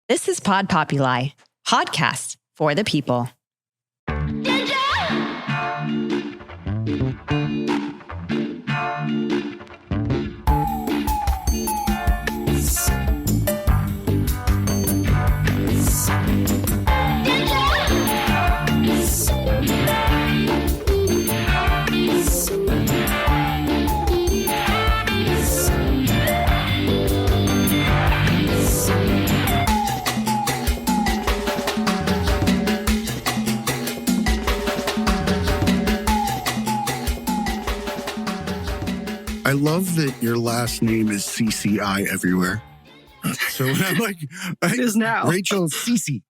This is Pod Populi, podcast for the people. I love that your last name is CCI everywhere. So when I'm like, it is now. Rachel Cici.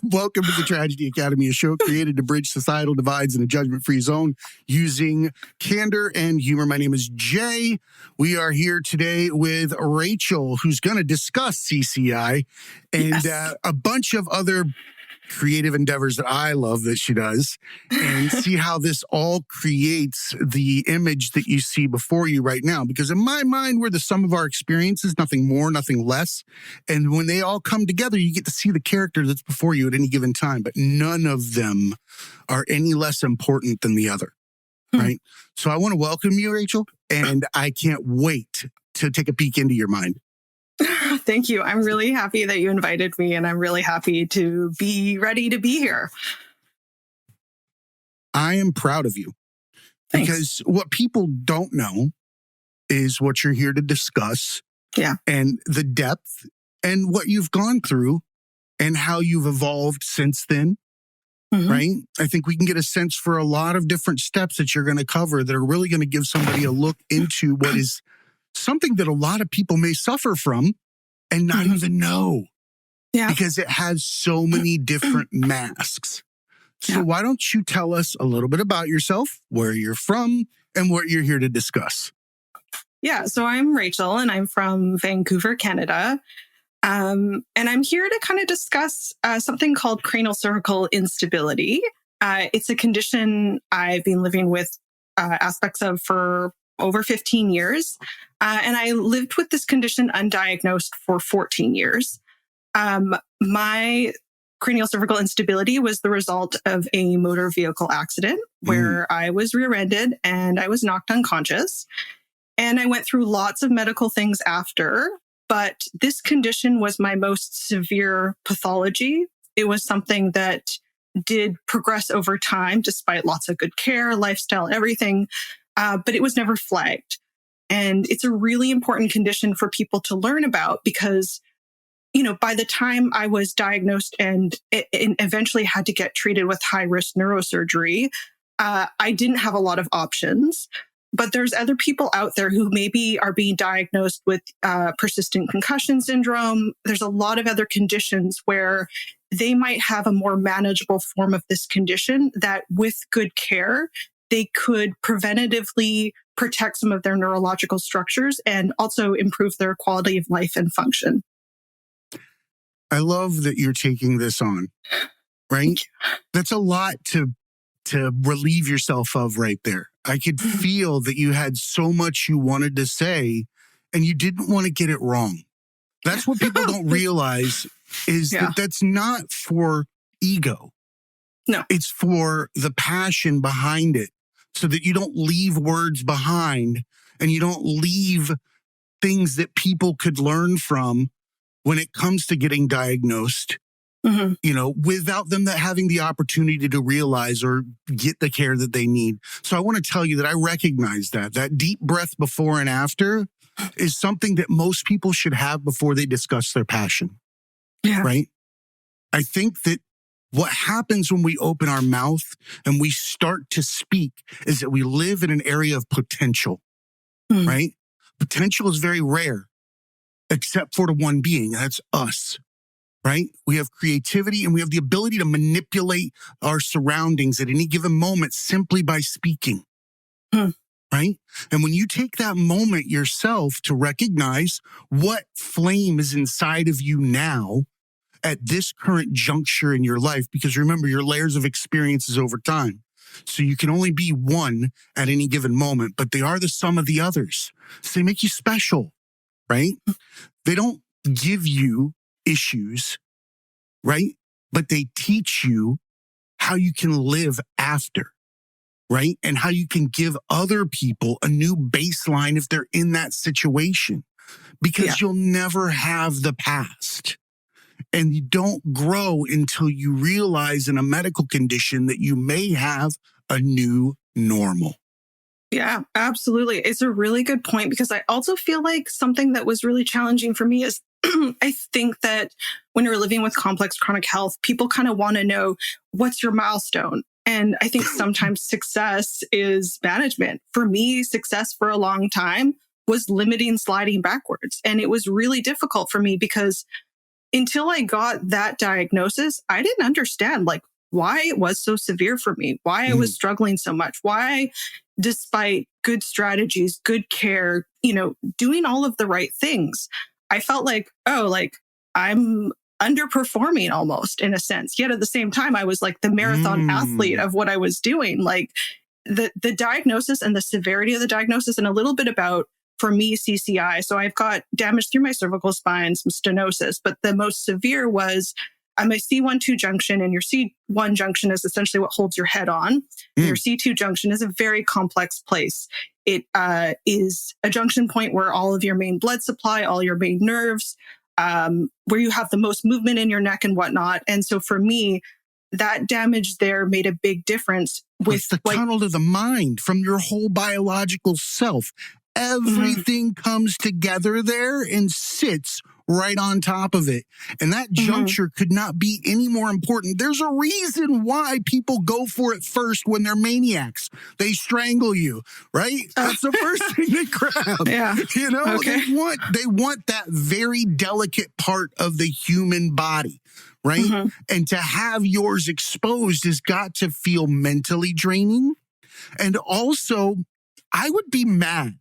Welcome to the Tragedy Academy, a show created to bridge societal divides in a judgment-free zone using candor and humor. My name is Jay. We are here today with Rachel, who's going to discuss CCI and a bunch of other creative endeavors that I love that she does, and see how this all creates the image that you see before you right now. Because in my mind, we're the sum of our experiences, nothing more, nothing less. And when they all come together, you get to see the character that's before you at any given time. But none of them are any less important than the other, right? So I want to welcome you, Rachel, and I can't wait to take a peek into your mind. Thank you. I'm really happy that you invited me, and I'm really happy to be ready to be here. I am proud of you. Thanks. Because what people don't know is what you're here to discuss. Yeah. And the depth and what you've gone through and how you've evolved since then. Mm-hmm. Right? I think we can get a sense for a lot of different steps that you're going to cover that are really going to give somebody a look into what is something that a lot of people may suffer from and not even know. Yeah. Because it has so many different masks. So why don't you tell us a little bit about yourself, where you're from, and what you're here to discuss? Yeah, so I'm Rachel, and I'm from Vancouver, Canada. And I'm here to kind of discuss something called cranial-cervical instability. It's a condition I've been living with aspects of for over 15 years. And I lived with this condition undiagnosed for 14 years. My cranial-cervical instability was the result of a motor vehicle accident where I was rear-ended and I was knocked unconscious. And I went through lots of medical things after, but this condition was my most severe pathology. It was something that did progress over time despite lots of good care, lifestyle, everything. But it was never flagged. And it's a really important condition for people to learn about because, you know, by the time I was diagnosed and eventually had to get treated with high-risk neurosurgery, I didn't have a lot of options. But there's other people out there who maybe are being diagnosed with persistent concussion syndrome. There's a lot of other conditions where they might have a more manageable form of this condition that with good care, they could preventatively protect some of their neurological structures and also improve their quality of life and function. I love that you're taking this on, right? That's a lot to relieve yourself of right there. I could feel that you had so much you wanted to say and you didn't want to get it wrong. That's what people don't realize is that that's not for ego. No. It's for the passion behind it so that you don't leave words behind and you don't leave things that people could learn from when it comes to getting diagnosed, you know, without them having the opportunity to realize or get the care that they need. So I want to tell you that I recognize that deep breath before and after is something that most people should have before they discuss their passion, right? I think that what happens when we open our mouth and we start to speak is that we live in an area of potential, right? Potential is very rare, except for the one being, that's us, right? We have creativity and we have the ability to manipulate our surroundings at any given moment simply by speaking, right? And when you take that moment yourself to recognize what flame is inside of you now, at this current juncture in your life, because remember, your layers of experiences over time. So you can only be one at any given moment, but they are the sum of the others. So they make you special. right? They don't give you issues, right? But they teach you how you can live after, right? And how you can give other people a new baseline if they're in that situation, because you'll never have the past. And you don't grow until you realize in a medical condition that you may have a new normal. Yeah, absolutely. It's a really good point, because I also feel like something that was really challenging for me is I think that when you're living with complex chronic health, people kind of want to know, what's your milestone? And I think sometimes success is management. For me, success for a long time was limiting sliding backwards. And it was really difficult for me because until I got that diagnosis, I didn't understand like why it was so severe for me, why I was struggling so much, why, despite good strategies, good care, doing all of the right things, I felt like, I'm underperforming almost in a sense. Yet at the same time, I was like the marathon athlete of what I was doing. Like the diagnosis and the severity of the diagnosis, and a little bit about, for me, CCI. So I've got damage through my cervical spine, some stenosis, but the most severe was I'm a C1-2 junction, and your C1 junction is essentially what holds your head on. Your C2 junction is a very complex place. It is a junction point where all of your main blood supply, all your main nerves, where you have the most movement in your neck and whatnot. And so for me, that damage there made a big difference with the tunnel to the mind from your whole biological self. Everything comes together there and sits right on top of it. And that juncture could not be any more important. There's a reason why people go for it first when they're maniacs. They strangle you, right? That's the first thing they grab. Yeah. Okay. They want that very delicate part of the human body, right? And to have yours exposed has got to feel mentally draining. And also, I would be mad.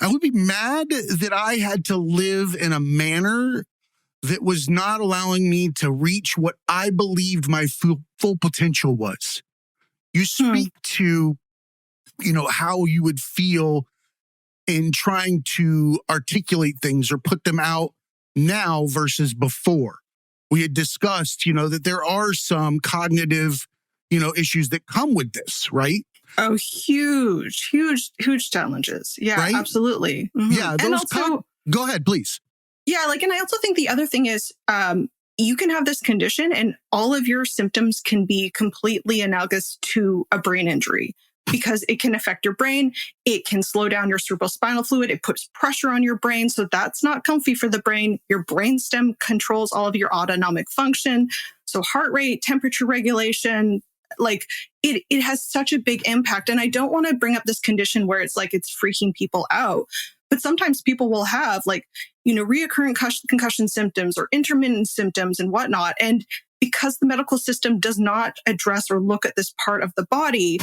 I would be mad that I had to live in a manner that was not allowing me to reach what I believed my full potential was. You speak to, how you would feel in trying to articulate things or put them out now versus before. We had discussed, that there are some cognitive, issues that come with this, right? Oh, huge challenges. Yeah, right? Absolutely. Yeah. And also, go ahead, please. Yeah. And I also think the other thing is, you can have this condition and all of your symptoms can be completely analogous to a brain injury, because it can affect your brain. It can slow down your cerebrospinal fluid. It puts pressure on your brain. So that's not comfy for the brain. Your brainstem controls all of your autonomic function. So heart rate, temperature regulation, like it has such a big impact. And I don't want to bring up this condition where it's like it's freaking people out. But sometimes people will have reoccurring concussion symptoms or intermittent symptoms and whatnot. And because the medical system does not address or look at this part of the body,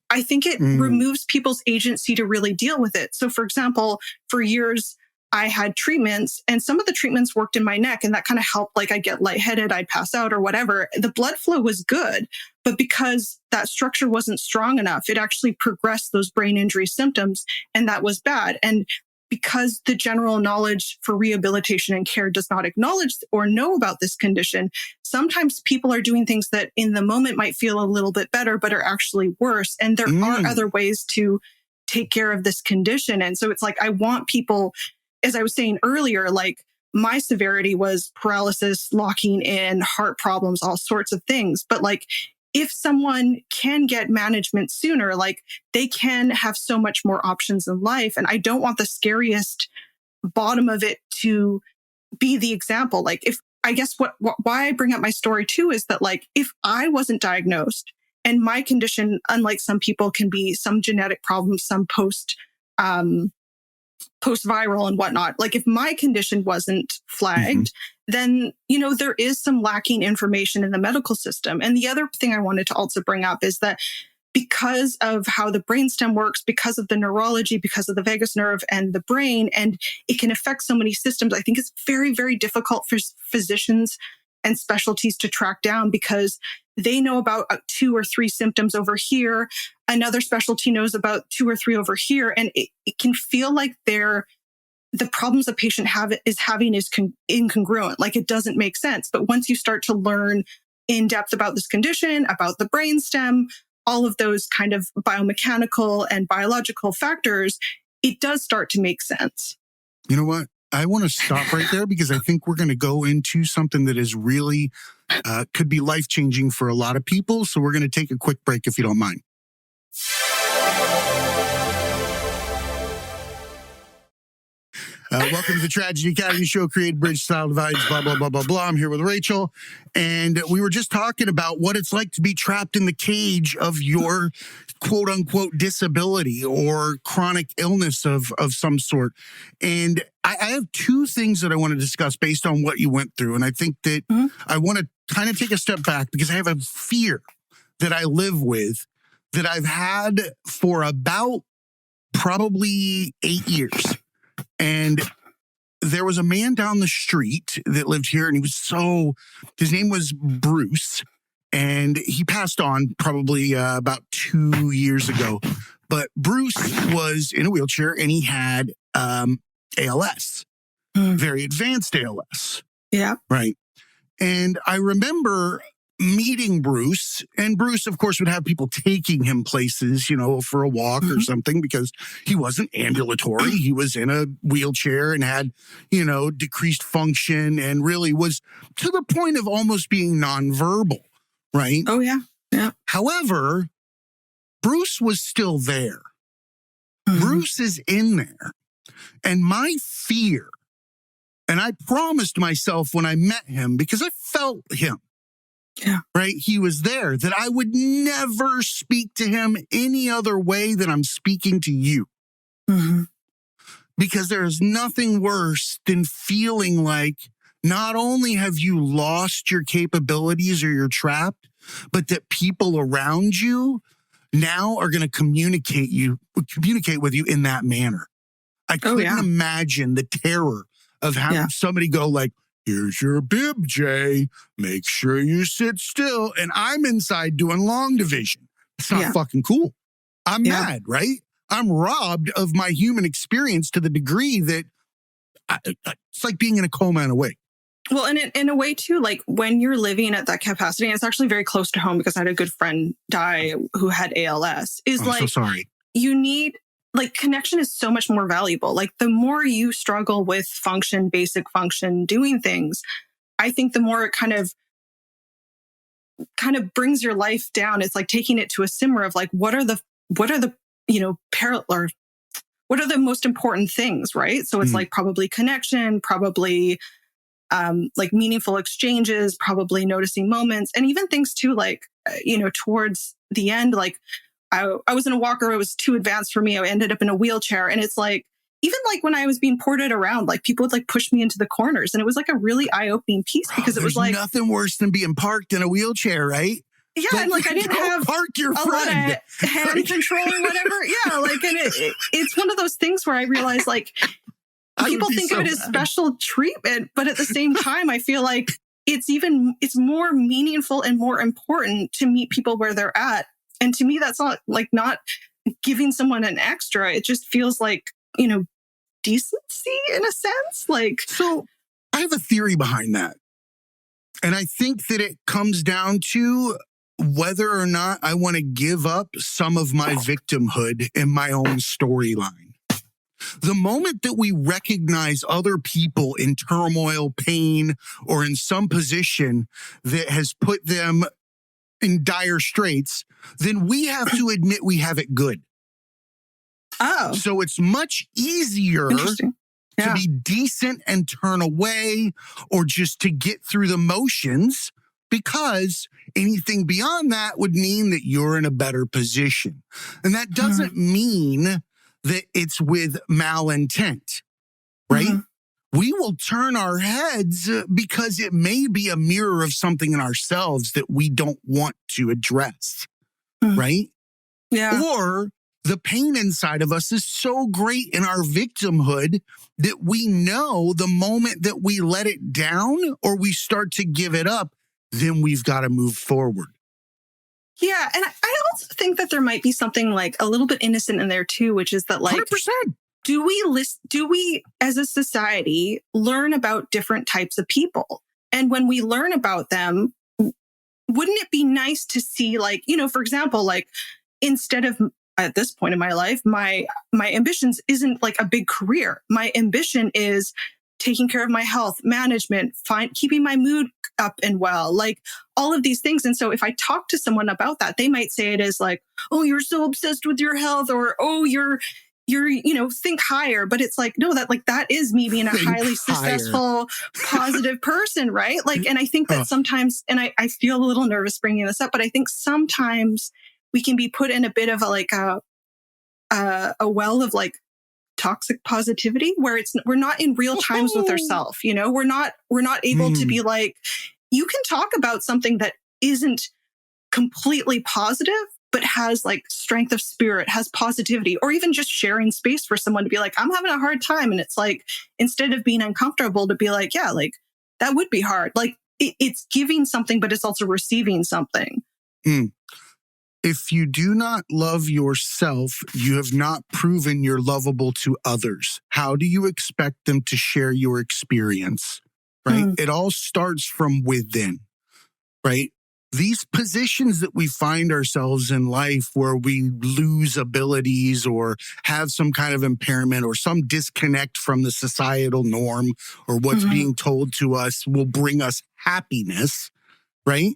I think it removes people's agency to really deal with it. So for example, for years, I had treatments and some of the treatments worked in my neck and that kind of helped. Like I'd get lightheaded, I'd pass out or whatever. The blood flow was good, but because that structure wasn't strong enough, it actually progressed those brain injury symptoms, and that was bad. And because the general knowledge for rehabilitation and care does not acknowledge or know about this condition, sometimes people are doing things that in the moment might feel a little bit better, but are actually worse. And there are other ways to take care of this condition. And so it's like, I want people, as I was saying earlier, like my severity was paralysis, locking in, heart problems, all sorts of things. But like, if someone can get management sooner, like they can have so much more options in life. And I don't want the scariest bottom of it to be the example. Like if, I guess why I bring up my story too, is that like, if I wasn't diagnosed and my condition, unlike some people, can be some genetic problem, some post-viral and whatnot. Like if my condition wasn't flagged, then, there is some lacking information in the medical system. And the other thing I wanted to also bring up is that because of how the brainstem works, because of the neurology, because of the vagus nerve and the brain, and it can affect so many systems, I think it's very, very difficult for physicians and specialties to track down, because they know about 2 or 3 symptoms over here. Another specialty knows about 2 or 3 over here. And it can feel like they're the problems a patient is having is incongruent. Like it doesn't make sense. But once you start to learn in depth about this condition, about the brainstem, all of those kind of biomechanical and biological factors, it does start to make sense. You know what? I want to stop right there because I think we're going to go into something that is really could be life-changing for a lot of people. So we're going to take a quick break if you don't mind. Welcome to the Tragedy Academy show, Create Bridge Style Divides, blah, blah, blah, blah, blah. I'm here with Rachel. And we were just talking about what it's like to be trapped in the cage of your quote unquote disability or chronic illness of some sort. And I have two things that I want to discuss based on what you went through. And I think that I want to kind of take a step back because I have a fear that I live with that I've had for about probably 8 years. And there was a man down the street that lived here, and his name was Bruce, and he passed on probably about 2 years ago. But Bruce was in a wheelchair, and he had ALS, very advanced ALS. Yeah. Right. And I remember meeting Bruce, and Bruce, of course, would have people taking him places, for a walk or something because he wasn't ambulatory. He was in a wheelchair and had, decreased function and really was to the point of almost being nonverbal, right? Oh, yeah. Yeah. However, Bruce was still there. Bruce is in there. And my fear, and I promised myself when I met him, because I felt him, yeah. Right? He was there, that I would never speak to him any other way than I'm speaking to you. Because there is nothing worse than feeling like not only have you lost your capabilities or you're trapped, but that people around you now are going to communicate with you in that manner. I couldn't imagine the terror of having somebody go like, "Here's your bib, Jay. Make sure you sit still." And I'm inside doing long division. It's not fucking cool. I'm mad, right? I'm robbed of my human experience to the degree that it's like being in a coma in a way. Well, and in a way too, like when you're living at that capacity, and it's actually very close to home because I had a good friend die who had ALS, is I'm so sorry. You need, like, connection is so much more valuable. Like the more you struggle with basic function, doing things, I think the more it kind of brings your life down. It's like taking it to a simmer of like, what are the what are the most important things, right? So it's like probably connection, probably like meaningful exchanges, probably noticing moments, and even things too, like, towards the end, like I was in a walker, it was too advanced for me. I ended up in a wheelchair. And it's like, even like when I was being ported around, like people would like push me into the corners. And it was like a really eye-opening piece because it was like nothing worse than being parked in a wheelchair, right? Yeah, and like I didn't have park your a friend. lot of hand control or whatever. Yeah, like, and it's one of those things where I realize like people think of it as special treatment, but at the same time, I feel like it's more meaningful and more important to meet people where they're at. And to me, that's not giving someone an extra. It just feels like, decency in a sense. Like, so I have a theory behind that. And I think that it comes down to whether or not I want to give up some of my victimhood in my own storyline. The moment that we recognize other people in turmoil, pain, or in some position that has put them in dire straits, then we have to admit we have it good. Oh. So it's much easier to be decent and turn away or just to get through the motions, because anything beyond that would mean that you're in a better position. And that doesn't mean that it's with malintent, right? We will turn our heads because it may be a mirror of something in ourselves that we don't want to address, right? Yeah. Or the pain inside of us is so great in our victimhood that we know the moment that we let it down or we start to give it up, then we've got to move forward. Yeah. And I also think that there might be something like a little bit innocent in there too, which is that like, 100%. do we as a society learn about different types of people? And when we learn about them, wouldn't it be nice to see, like, for example, like, instead of at this point in my life, my ambitions isn't like a big career. My ambition is taking care of my health, management, keeping my mood up and well, like all of these things. And so if I talk to someone about that, they might say it as like, oh, you're so obsessed with your health, or, oh, you're, think higher. But it's like, no, that is me being a highly successful, positive person, right? Like, and I think that sometimes, and I feel a little nervous bringing this up, but I think sometimes we can be put in a bit of a well of like toxic positivity, where we're not in real times with ourselves. We're not able to be like, you can talk about something that isn't completely positive, but has like strength of spirit, has positivity, or even just sharing space for someone to be like, I'm having a hard time. And it's like, instead of being uncomfortable, to be like, yeah, like that would be hard. Like it's giving something, but it's also receiving something. If you do not love yourself, you have not proven you're lovable to others. How do you expect them to share your experience? Right? It all starts from within, right? These positions that we find ourselves in life, where we lose abilities or have some kind of impairment or some disconnect from the societal norm or what's being told to us, will bring us happiness, right?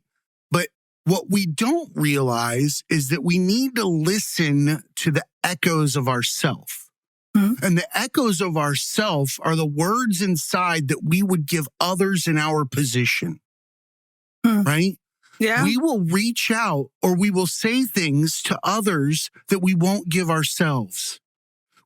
But what we don't realize is that we need to listen to the echoes of ourself. And the echoes of ourself are the words inside that we would give others in our position, right? Yeah. We will reach out, or we will say things to others that we won't give ourselves.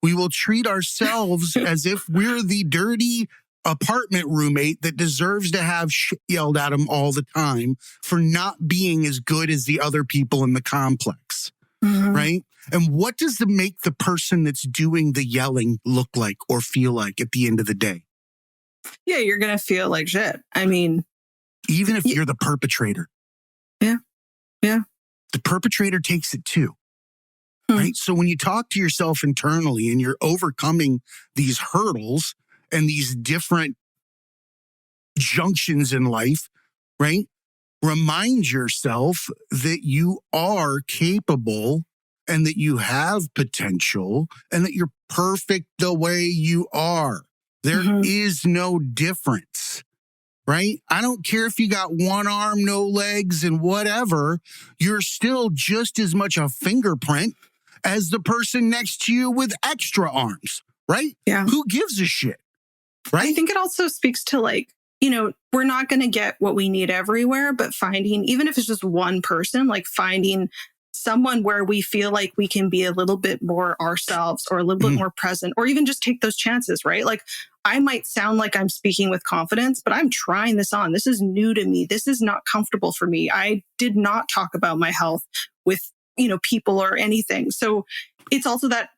We will treat ourselves as if we're the dirty apartment roommate that deserves to have shit yelled at him all the time for not being as good as the other people in the complex, right? And what does make the person that's doing the yelling look like or feel like at the end of the day? Yeah, you're going to feel like shit. I mean, even if you're the perpetrator. Yeah. The perpetrator takes it too. Right? So when you talk to yourself internally and you're overcoming these hurdles and these different junctions in life, right? Remind yourself that you are capable and that you have potential and that you're perfect the way you are. There is no difference, right? I don't care if you got one arm, no legs, and whatever, you're still just as much a fingerprint as the person next to you with extra arms, right? Yeah. Who gives a shit, right? I think it also speaks to like, we're not going to get what we need everywhere, but finding, even if it's just one person, like finding someone where we feel like we can be a little bit more ourselves or a little bit more present, or even just take those chances, right? Like I might sound like I'm speaking with confidence, but I'm trying this on. This is new to me. This is not comfortable for me. I did not talk about my health with, people or anything. So it's also that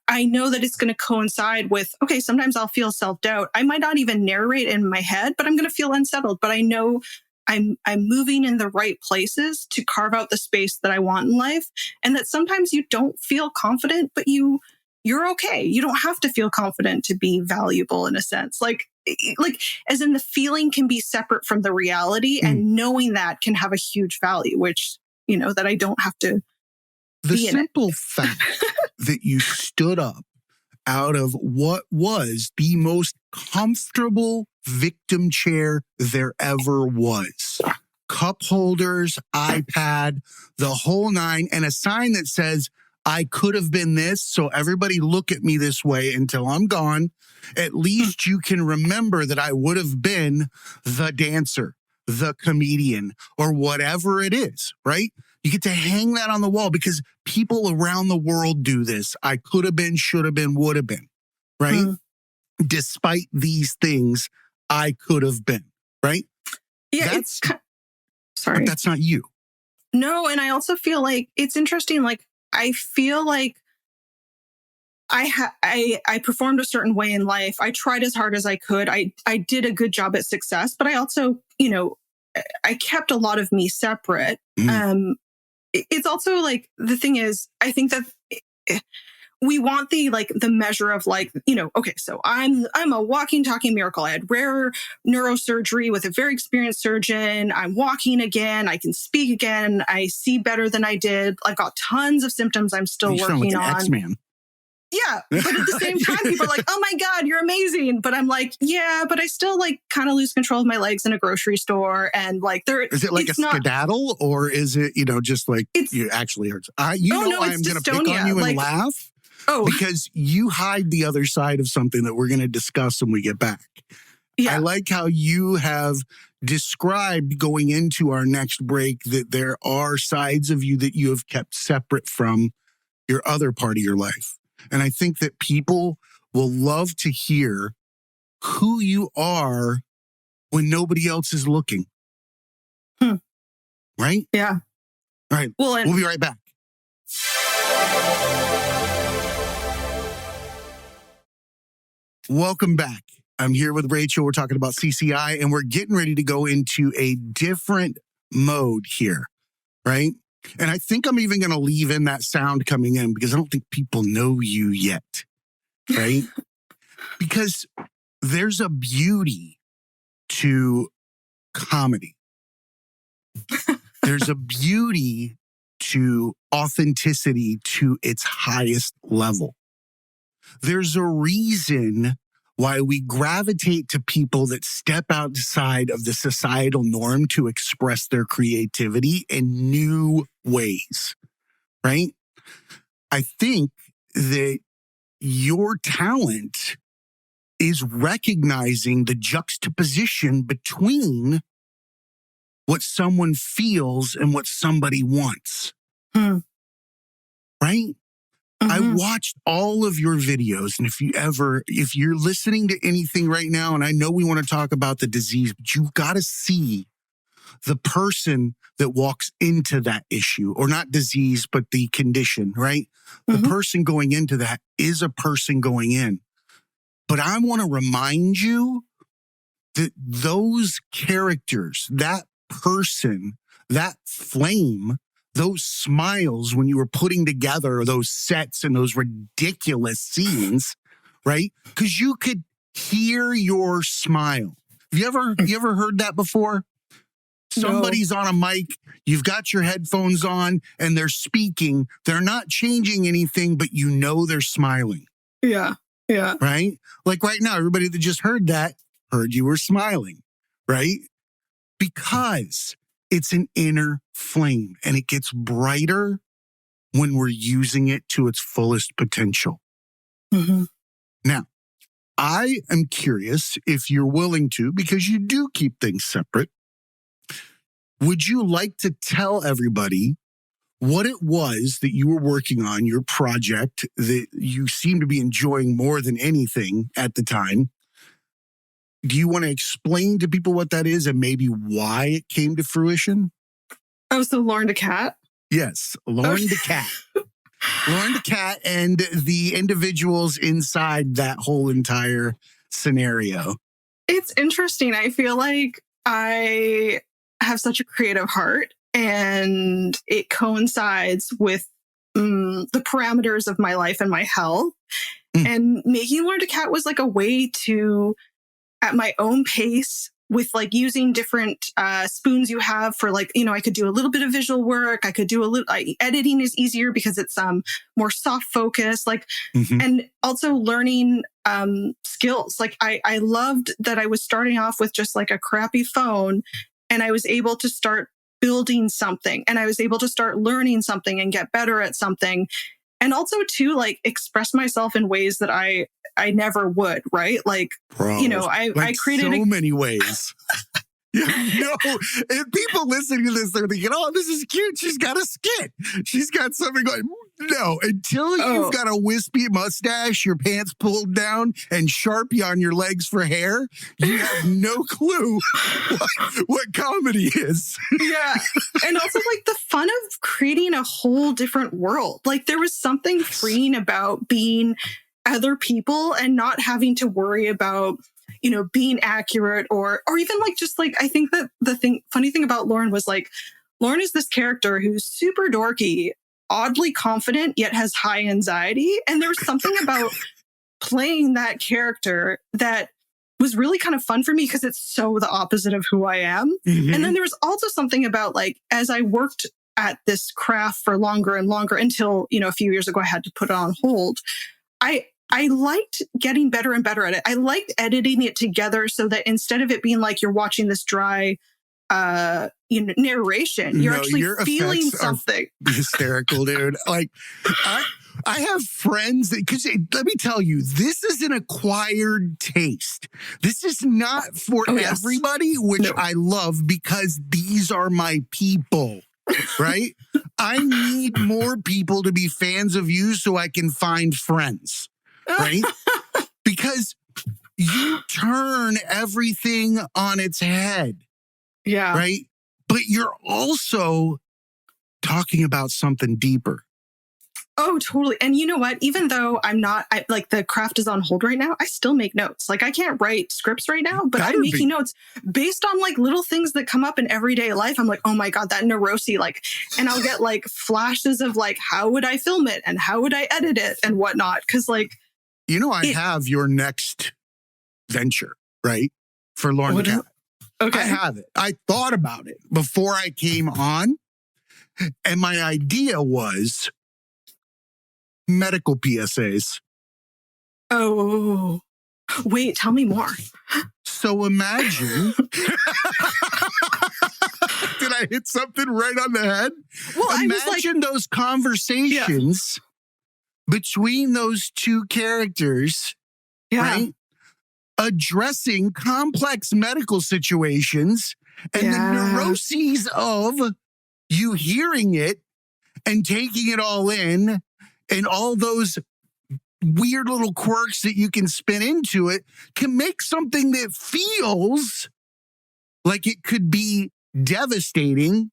I know that it's going to coincide with, okay, sometimes I'll feel self-doubt. I might not even narrate in my head, but I'm going to feel unsettled. But I know I'm moving in the right places to carve out the space that I want in life. And that sometimes you don't feel confident, but you're okay. You don't have to feel confident to be valuable in a sense. Like as in the feeling can be separate from the reality, and knowing that can have a huge value, which, that I don't have to. The simple fact that you stood up out of what was the most comfortable victim chair there ever was. Cup holders, iPad, the whole nine, and a sign that says, I could have been this, so everybody look at me this way until I'm gone. At least you can remember that I would have been the dancer, the comedian, or whatever it is, right? You get to hang that on the wall because people around the world do this. I could have been, should have been, would have been, right? Despite these things, I could have been, right? Yeah, sorry. But that's not you. No, and I also feel like it's interesting. Like, I feel like I performed a certain way in life. I tried as hard as I could. I did a good job at success, but I also, I kept a lot of me separate. It's also like, the thing is, I think that we want the measure of okay, so I'm a walking, talking miracle. I had rare neurosurgery with a very experienced surgeon. I'm walking again. I can speak again. I see better than I did. I've got tons of symptoms I'm still working on. X-Man. Yeah. But at the same time, people are like, oh my God, you're amazing. But I'm like, yeah, but I still kind of lose control of my legs in a grocery store. And is it like a skedaddle, or is it, just like you actually hurts? I'm going to pick on you and laugh because you hide the other side of something that we're going to discuss when we get back. Yeah. I like how you have described going into our next break that there are sides of you that you have kept separate from your other part of your life. And I think that people will love to hear who you are when nobody else is looking. Right? Yeah. All right. Well, we'll be right back. Welcome back. I'm here with Rachel. We're talking about CCI, and we're getting ready to go into a different mode here, right? And I think I'm even going to leave in that sound coming in because I don't think people know you yet, right? Because there's a beauty to comedy. There's a beauty to authenticity to its highest level. There's a reason why we gravitate to people that step outside of the societal norm to express their creativity in new ways, right? I think that your talent is recognizing the juxtaposition between what someone feels and what somebody wants, right? I watched all of your videos. And if you're listening to anything right now, and I know we want to talk about the disease, but you've got to see the person that walks into that issue, or not disease, but the condition, right? The person going into that is a person going in. But I want to remind you that those characters, that person, that flame, those smiles when you were putting together those sets and those ridiculous scenes, right? Because you could hear your smile. Have you ever heard that before? Somebody's on a mic, you've got your headphones on, and they're speaking. They're not changing anything, but you know they're smiling. Yeah, yeah. Right? Like right now, everybody that just heard that heard you were smiling, right? Because it's an inner flame, and it gets brighter when we're using it to its fullest potential. Now, I am curious if you're willing to, because you do keep things separate. Would you like to tell everybody what it was that you were working on, your project that you seem to be enjoying more than anything at the time? Do you want to explain to people what that is and maybe why it came to fruition? Oh, so Laurn the cat? Yes, Laurn the cat. Laurn the cat and the individuals inside that whole entire scenario. It's interesting. I feel like I have such a creative heart, and it coincides with the parameters of my life and my health. And making Laurn the cat was like a way to, at my own pace, with using different spoons you have for I could do a little bit of visual work. I could do a little, editing is easier because it's more soft focus, and also learning skills. I loved that I was starting off with just a crappy phone, and I was able to start building something, and I was able to start learning something and get better at something. And also to express myself in ways that I never would, right? Bro, I created so many ways. If people listening to this, they're thinking, oh, this is cute. She's got a skit. She's got something going. No, until you've got a wispy mustache, your pants pulled down, and Sharpie on your legs for hair, you have no clue what comedy is. Yeah. And also the fun of creating a whole different world. There was something freeing about being other people and not having to worry about, being accurate or even I think that funny thing about Laurn was Laurn is this character who's super dorky oddly confident yet has high anxiety. And there was something about playing that character that was really kind of fun for me because it's so the opposite of who I am. Mhm. And then there was also something about like, as I worked at this craft for longer and longer until, a few years ago, I had to put it on hold. I liked getting better and better at it. I liked editing it together so that instead of it being like you're watching this dry, narration, you're actually feeling something. Hysterical, dude. Like, I have friends that, because let me tell you, this is an acquired taste. This is not for everybody, which I love because these are my people, right? I need more people to be fans of you so I can find friends, right? Because you turn everything on its head. Yeah. Right? But you're also talking about something deeper. Oh, totally. And you know what? Even though like the craft is on hold right now, I still make notes. Like I can't write scripts right now, but I'm making notes based on like little things that come up in everyday life. I'm like, oh my God, that neurosis, like, and I'll get like flashes of like, how would I film it? And how would I edit it and whatnot? Cause like, I have your next venture, right? For Laurn the Cat. Okay. I have it. I thought about it before I came on. And my idea was medical PSAs. Oh, wait, tell me more. So imagine. Did I hit something right on the head? Well, imagine those conversations between those two characters, right? Addressing complex medical situations and the neuroses of you hearing it and taking it all in and all those weird little quirks that you can spin into it can make something that feels like it could be devastating.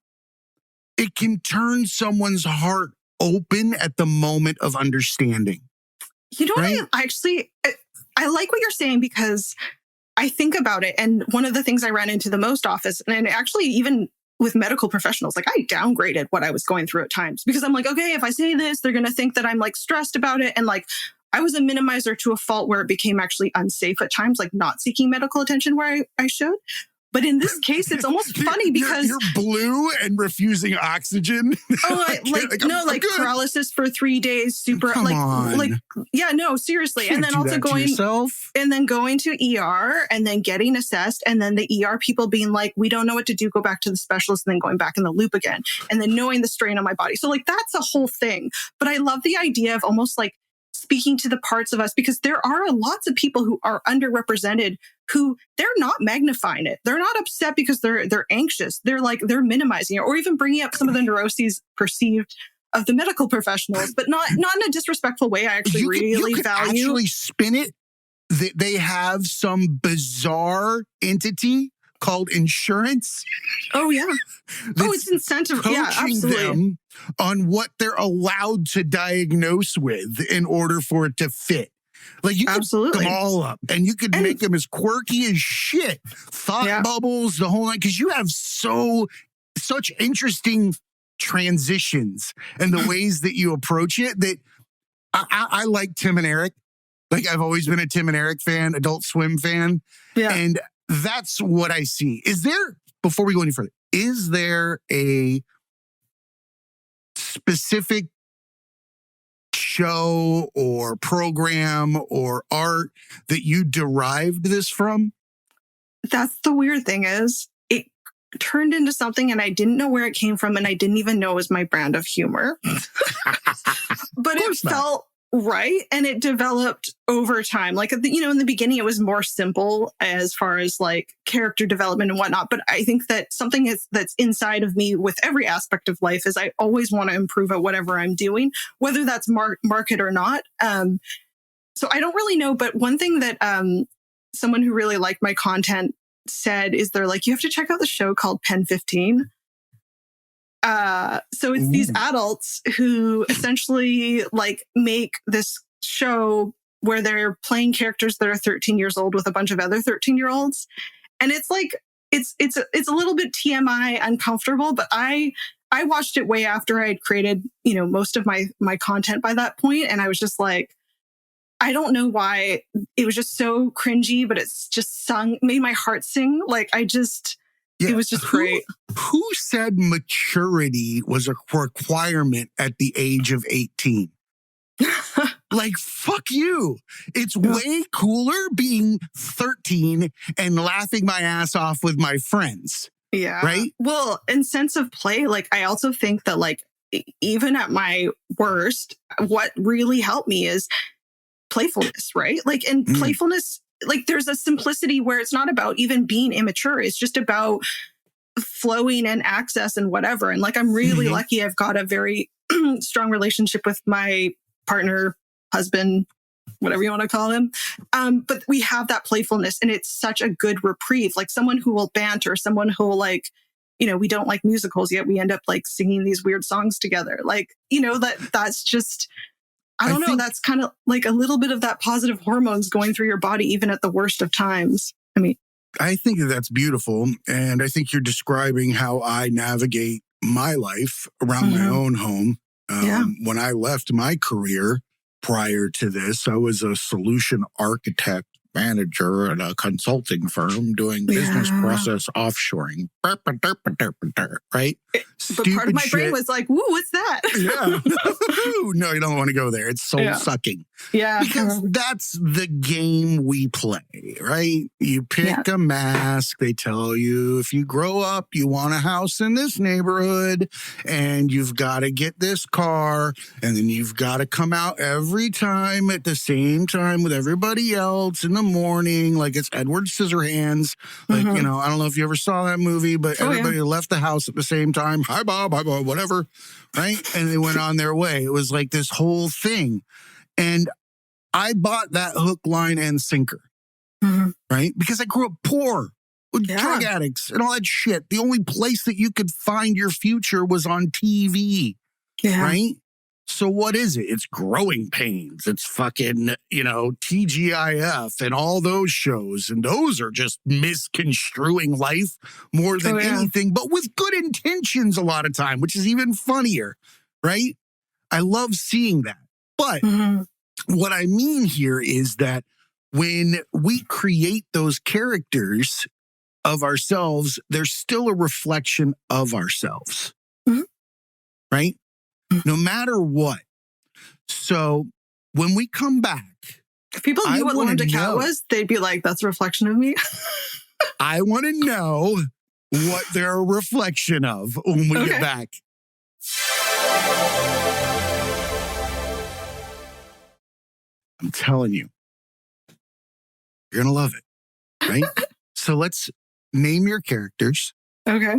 It can turn someone's heart open at the moment of understanding. You know what? I like what you're saying because I think about it. And one of the things I ran into the most often, and actually even with medical professionals, like I downgraded what I was going through at times because I'm like, okay, if I say this, they're going to think that I'm like stressed about it. And like, I was a minimizer to a fault where it became actually unsafe at times, like not seeking medical attention where I should. But in this case, it's almost funny because you're blue and refusing oxygen. Oh, like paralysis for 3 days, super Come on. Seriously. And then also going to ER and then getting assessed. And then the ER people being like, we don't know what to do, go back to the specialist, and then going back in the loop again. And then knowing the strain on my body. So like, that's a whole thing. But I love the idea of almost like speaking to the parts of us, because there are lots of people who are underrepresented who they're not magnifying it. They're not upset because they're anxious. They're minimizing it or even bringing up some of the neuroses perceived of the medical professionals, but not in a disrespectful way. I actually you could value. Actually spin it that they have some bizarre entity called insurance. Oh yeah. It's incentive. Yeah, absolutely. Them on what they're allowed to diagnose with in order for it to fit. Like you could put them all up and you could make them as quirky as shit. Thought bubbles, the whole night, because you have such interesting transitions and the ways that you approach it that I like Tim and Eric. Like I've always been a Tim and Eric fan, Adult Swim fan. Yeah. And that's what I see. Before we go any further, is there a specific show or program or art that you derived this from? That's the weird thing is it turned into something and I didn't know where it came from and I didn't even know it was my brand of humor. But it felt right. And it developed over time. Like, in the beginning, it was more simple as far as like character development and whatnot. But I think that something that's inside of me with every aspect of life is I always want to improve at whatever I'm doing, whether that's market or not. So I don't really know. But one thing that someone who really liked my content said is they're like, you have to check out the show called Pen 15. So it's these adults who essentially like make this show where they're playing characters that are 13 years old with a bunch of other 13-year-olds. And it's like, it's a little bit TMI uncomfortable, but I I watched it way after I had created, most of my content by that point. And I was just like, I don't know why it was just so cringy, but it's just made my heart sing. Like it was just great. Who said maturity was a requirement at the age of 18? Like, fuck you. It's way cooler being 13 and laughing my ass off with my friends. Yeah. Right? Well, and sense of play, like, I also think that, like, even at my worst, what really helped me is playfulness, right? Like, and playfulness, like, there's a simplicity where it's not about even being immature. It's just about flowing and access and whatever. And like, I'm really lucky. I've got a very strong relationship with my partner, husband, whatever you want to call him. But we have that playfulness, and it's such a good reprieve. Like, someone who will banter, someone who will, like, we don't like musicals, yet we end up like singing these weird songs together. Like, that's just, I don't know. That's kind of like a little bit of that positive hormones going through your body, even at the worst of times. I think that's beautiful. And I think you're describing how I navigate my life around my own home. When I left my career prior to this, I was a solution architect manager at a consulting firm doing business process offshoring. Right? But part of my brain was like, "Ooh, what's that?" No, you don't want to go there. It's soul sucking. Yeah. Because that's the game we play, right? You pick a mask. They tell you if you grow up, you want a house in this neighborhood and you've got to get this car, and then you've got to come out every time at the same time with everybody else in the morning, like it's Edward Scissorhands. Like, I don't know if you ever saw that movie, but everybody left the house at the same time. Hi, Bob, whatever. Right? And they went on their way. It was like this whole thing. And I bought that hook, line, and sinker, right? Because I grew up poor with drug addicts and all that shit. The only place that you could find your future was on TV, right? So what is it? It's Growing Pains. It's fucking, TGIF and all those shows. And those are just misconstruing life more than anything, but with good intentions a lot of time, which is even funnier, right? I love seeing that. But what I mean here is that when we create those characters of ourselves, there's still a reflection of ourselves, right? No matter what. So when we come back, if people knew what Lauren DeCat was, they'd be like, "That's a reflection of me." I want to know what they're a reflection of when we get back. I'm telling you, you're going to love it, right? So let's name your characters. Okay.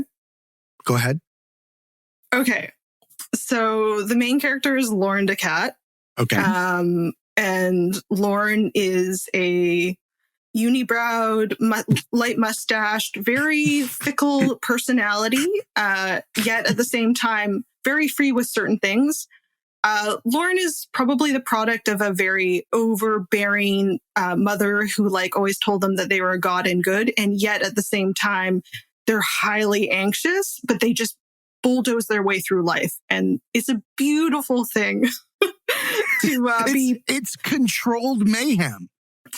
Go ahead. Okay. So the main character is Lauren DeCat. Okay. And Lauren is a unibrowed, light mustached, very fickle personality, yet at the same time, very free with certain things. Lauren is probably the product of a very overbearing mother who always told them that they were a god and good. And yet at the same time, they're highly anxious, but they just bulldoze their way through life. And it's a beautiful thing to be. It's controlled mayhem.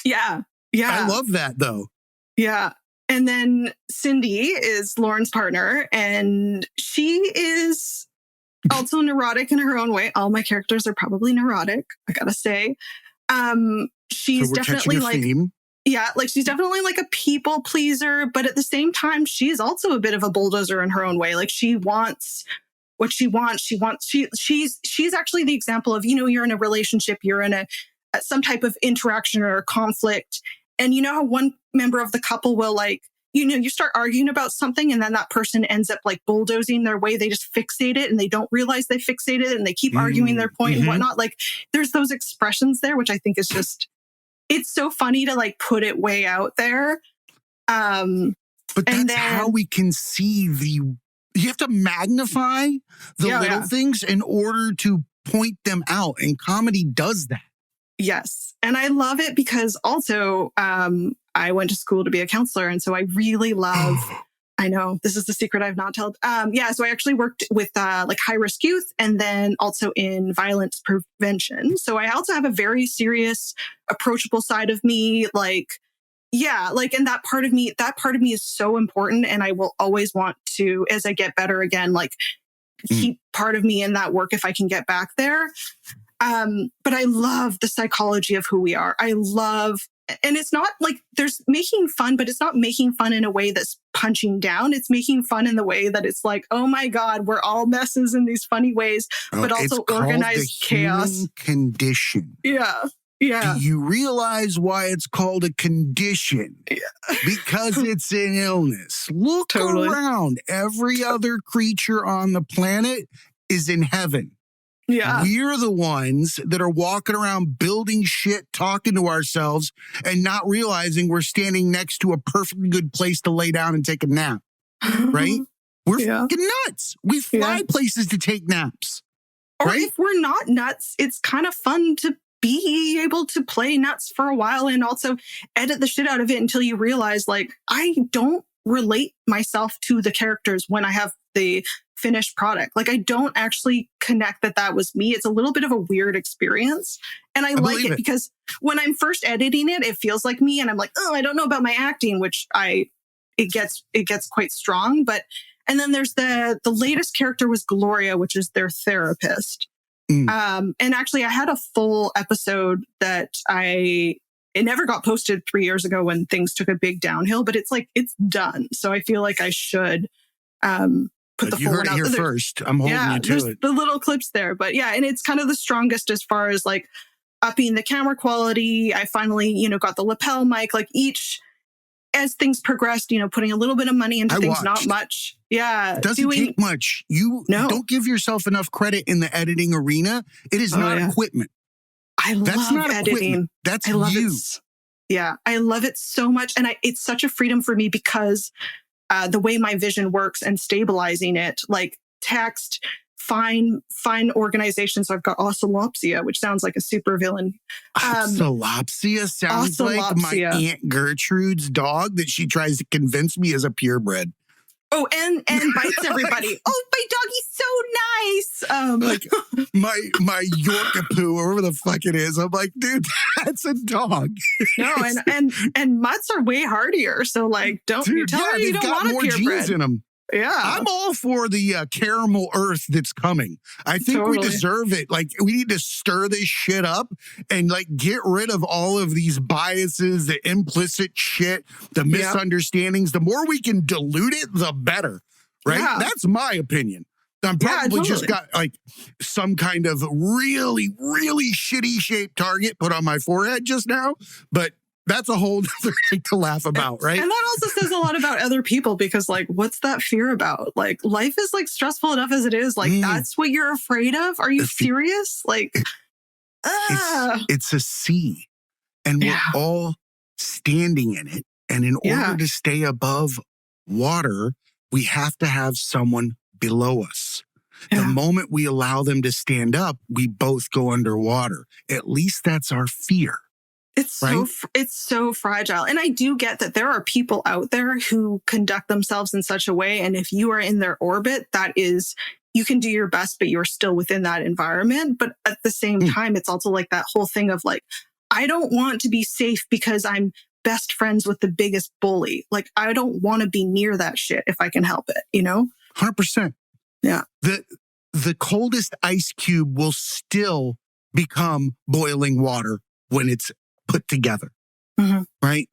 Yeah. Yeah. I love that though. Yeah. And then Cindy is Lauren's partner, and she is also neurotic in her own way. All my characters are probably neurotic, I gotta say. She's definitely she's definitely like a people pleaser, but at the same time, she's also a bit of a bulldozer in her own way. Like, she wants what she wants. She's actually the example of, you're in a relationship, you're in some type of interaction or conflict. And you know how one member of the couple will you start arguing about something, and then that person ends up bulldozing their way. They just fixate it and they don't realize they fixate it, and they keep arguing their point and whatnot. There's those expressions there, which I think is just, it's so funny to put it way out there. But that's how we can see you have to magnify the little things in order to point them out. And comedy does that. Yes. And I love it because also I went to school to be a counselor. And so I really love I know this is the secret I've not told. So I actually worked with like high risk youth and then also in violence prevention. So I also have a very serious, approachable side of me. And that part of me is so important. And I will always want to, as I get better again, like keep part of me in that work if I can get back there. But I love the psychology of who we are. And it's not like there's making fun, but it's not making fun in a way that's punching down. It's making fun in the way that it's like, oh my God, we're all messes in these funny ways, but also organized chaos. Human condition. Yeah. Yeah. Do you realize why it's called a condition? Yeah. Because it's an illness. Look around. Every other creature on the planet is in heaven. Yeah. We're the ones that are walking around building shit, talking to ourselves, and not realizing we're standing next to a perfectly good place to lay down and take a nap. Right? We're fucking nuts. We fly places to take naps. Or right? if we're not nuts, it's kind of fun to be able to play nuts for a while and also edit the shit out of it until you realize, like, I don't relate myself to the characters when I have the finished product. Like, I don't actually connect that was me. It's a little bit of a weird experience. And I like it because when I'm first editing it, it feels like me. And I'm like, oh, I don't know about my acting, which it gets quite strong. And then there's the latest character was Gloria, which is their therapist. And actually I had a full episode that it never got posted 3 years ago when things took a big downhill, but it's done. So I feel like I should, put the full one out. You heard it here first. I'm holding you to it. The little clips there, but yeah. And it's kind of the strongest as far as like upping the camera quality. I finally, got the lapel mic, like as things progressed, putting a little bit of money into things, not much. Yeah. It doesn't take much. You don't give yourself enough credit in the editing arena. It is not equipment. That's not editing. Equipment. That's I love you. It. I love it so much. And it's such a freedom for me because the way my vision works and stabilizing it, like text, fine organization. So I've got oscillopsia, which sounds like a super villain. Oscillopsia sounds like my Aunt Gertrude's dog that she tries to convince me is a purebred. Oh, and bites everybody. Oh, my doggy's so nice. My Yorkapoo, or whatever the fuck it is. I'm like, dude, that's a dog. No, and mutts are way hardier. So like, don't you tell her you don't want a purebred. Genes in them. Yeah. I'm all for the caramel earth that's coming. I think we deserve it. Like, we need to stir this shit up and like get rid of all of these biases, the implicit shit, the misunderstandings. The more we can dilute it, the better. Right? Yeah. That's my opinion. I'm probably just got like some kind of really, really shitty shaped target put on my forehead just now. But that's a whole other thing to laugh about, right? And that also says a lot about other people because, like, what's that fear about? Like, life is, like, stressful enough as it is. Like, that's what you're afraid of? Are you serious? Like, it's a sea. And we're all standing in it. And in order to stay above water, we have to have someone below us. The moment we allow them to stand up, we both go underwater. At least that's our fear. It's so fragile. And I do get that there are people out there who conduct themselves in such a way. And if you are in their orbit, you can do your best, but you're still within that environment. But at the same time, it's also like that whole thing of like, I don't want to be safe because I'm best friends with the biggest bully. Like, I don't want to be near that shit if I can help it, 100%. Yeah. The coldest ice cube will still become boiling water when it's put together, right?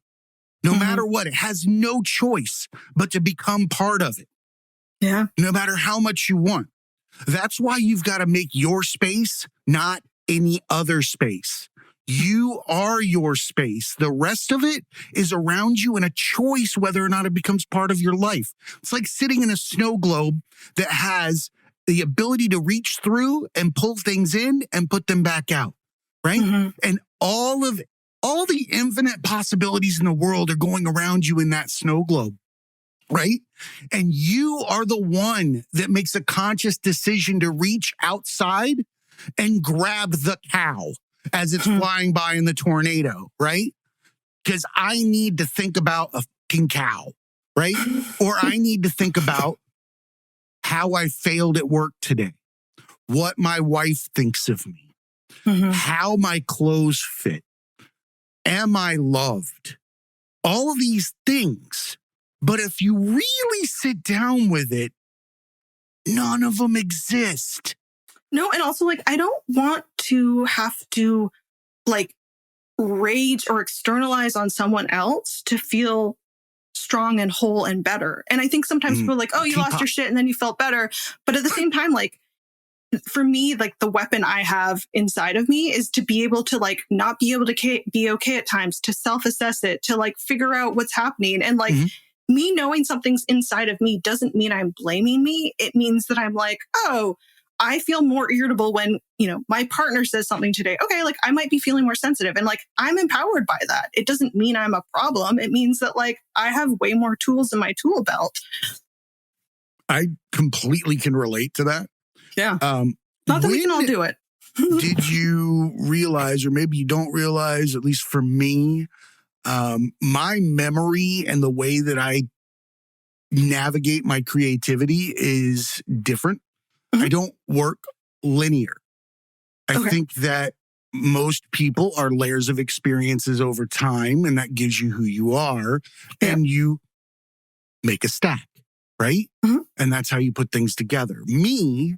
No matter what, it has no choice but to become part of it. Yeah. No matter how much you want. That's why you've got to make your space, not any other space. You are your space. The rest of it is around you and a choice whether or not it becomes part of your life. It's like sitting in a snow globe that has the ability to reach through and pull things in and put them back out, right? And all the infinite possibilities in the world are going around you in that snow globe, right? And you are the one that makes a conscious decision to reach outside and grab the cow as it's flying by in the tornado, right? Because I need to think about a fucking cow, right? Or I need to think about how I failed at work today, what my wife thinks of me, how my clothes fit, am I loved? All of these things. But if you really sit down with it, none of them exist. No, and also like, I don't want to have to like rage or externalize on someone else to feel strong and whole and better. And I think sometimes people are like, oh, you lost your shit and then you felt better. But at the same time, like for me, like the weapon I have inside of me is to be able to like not be able to be okay at times, to self-assess it, to like figure out what's happening. And like me knowing something's inside of me doesn't mean I'm blaming me. It means that I'm like, oh, I feel more irritable when, you know, my partner says something today. Okay, like I might be feeling more sensitive and like I'm empowered by that. It doesn't mean I'm a problem. It means that like I have way more tools in my tool belt. I completely can relate to that. Yeah. Not that we can all do it. Did you realize, or maybe you don't realize, at least for me, my memory and the way that I navigate my creativity is different. I don't work linear. I think that most people are layers of experiences over time, and that gives you who you are, and you make a stack, right? And that's how you put things together. Me,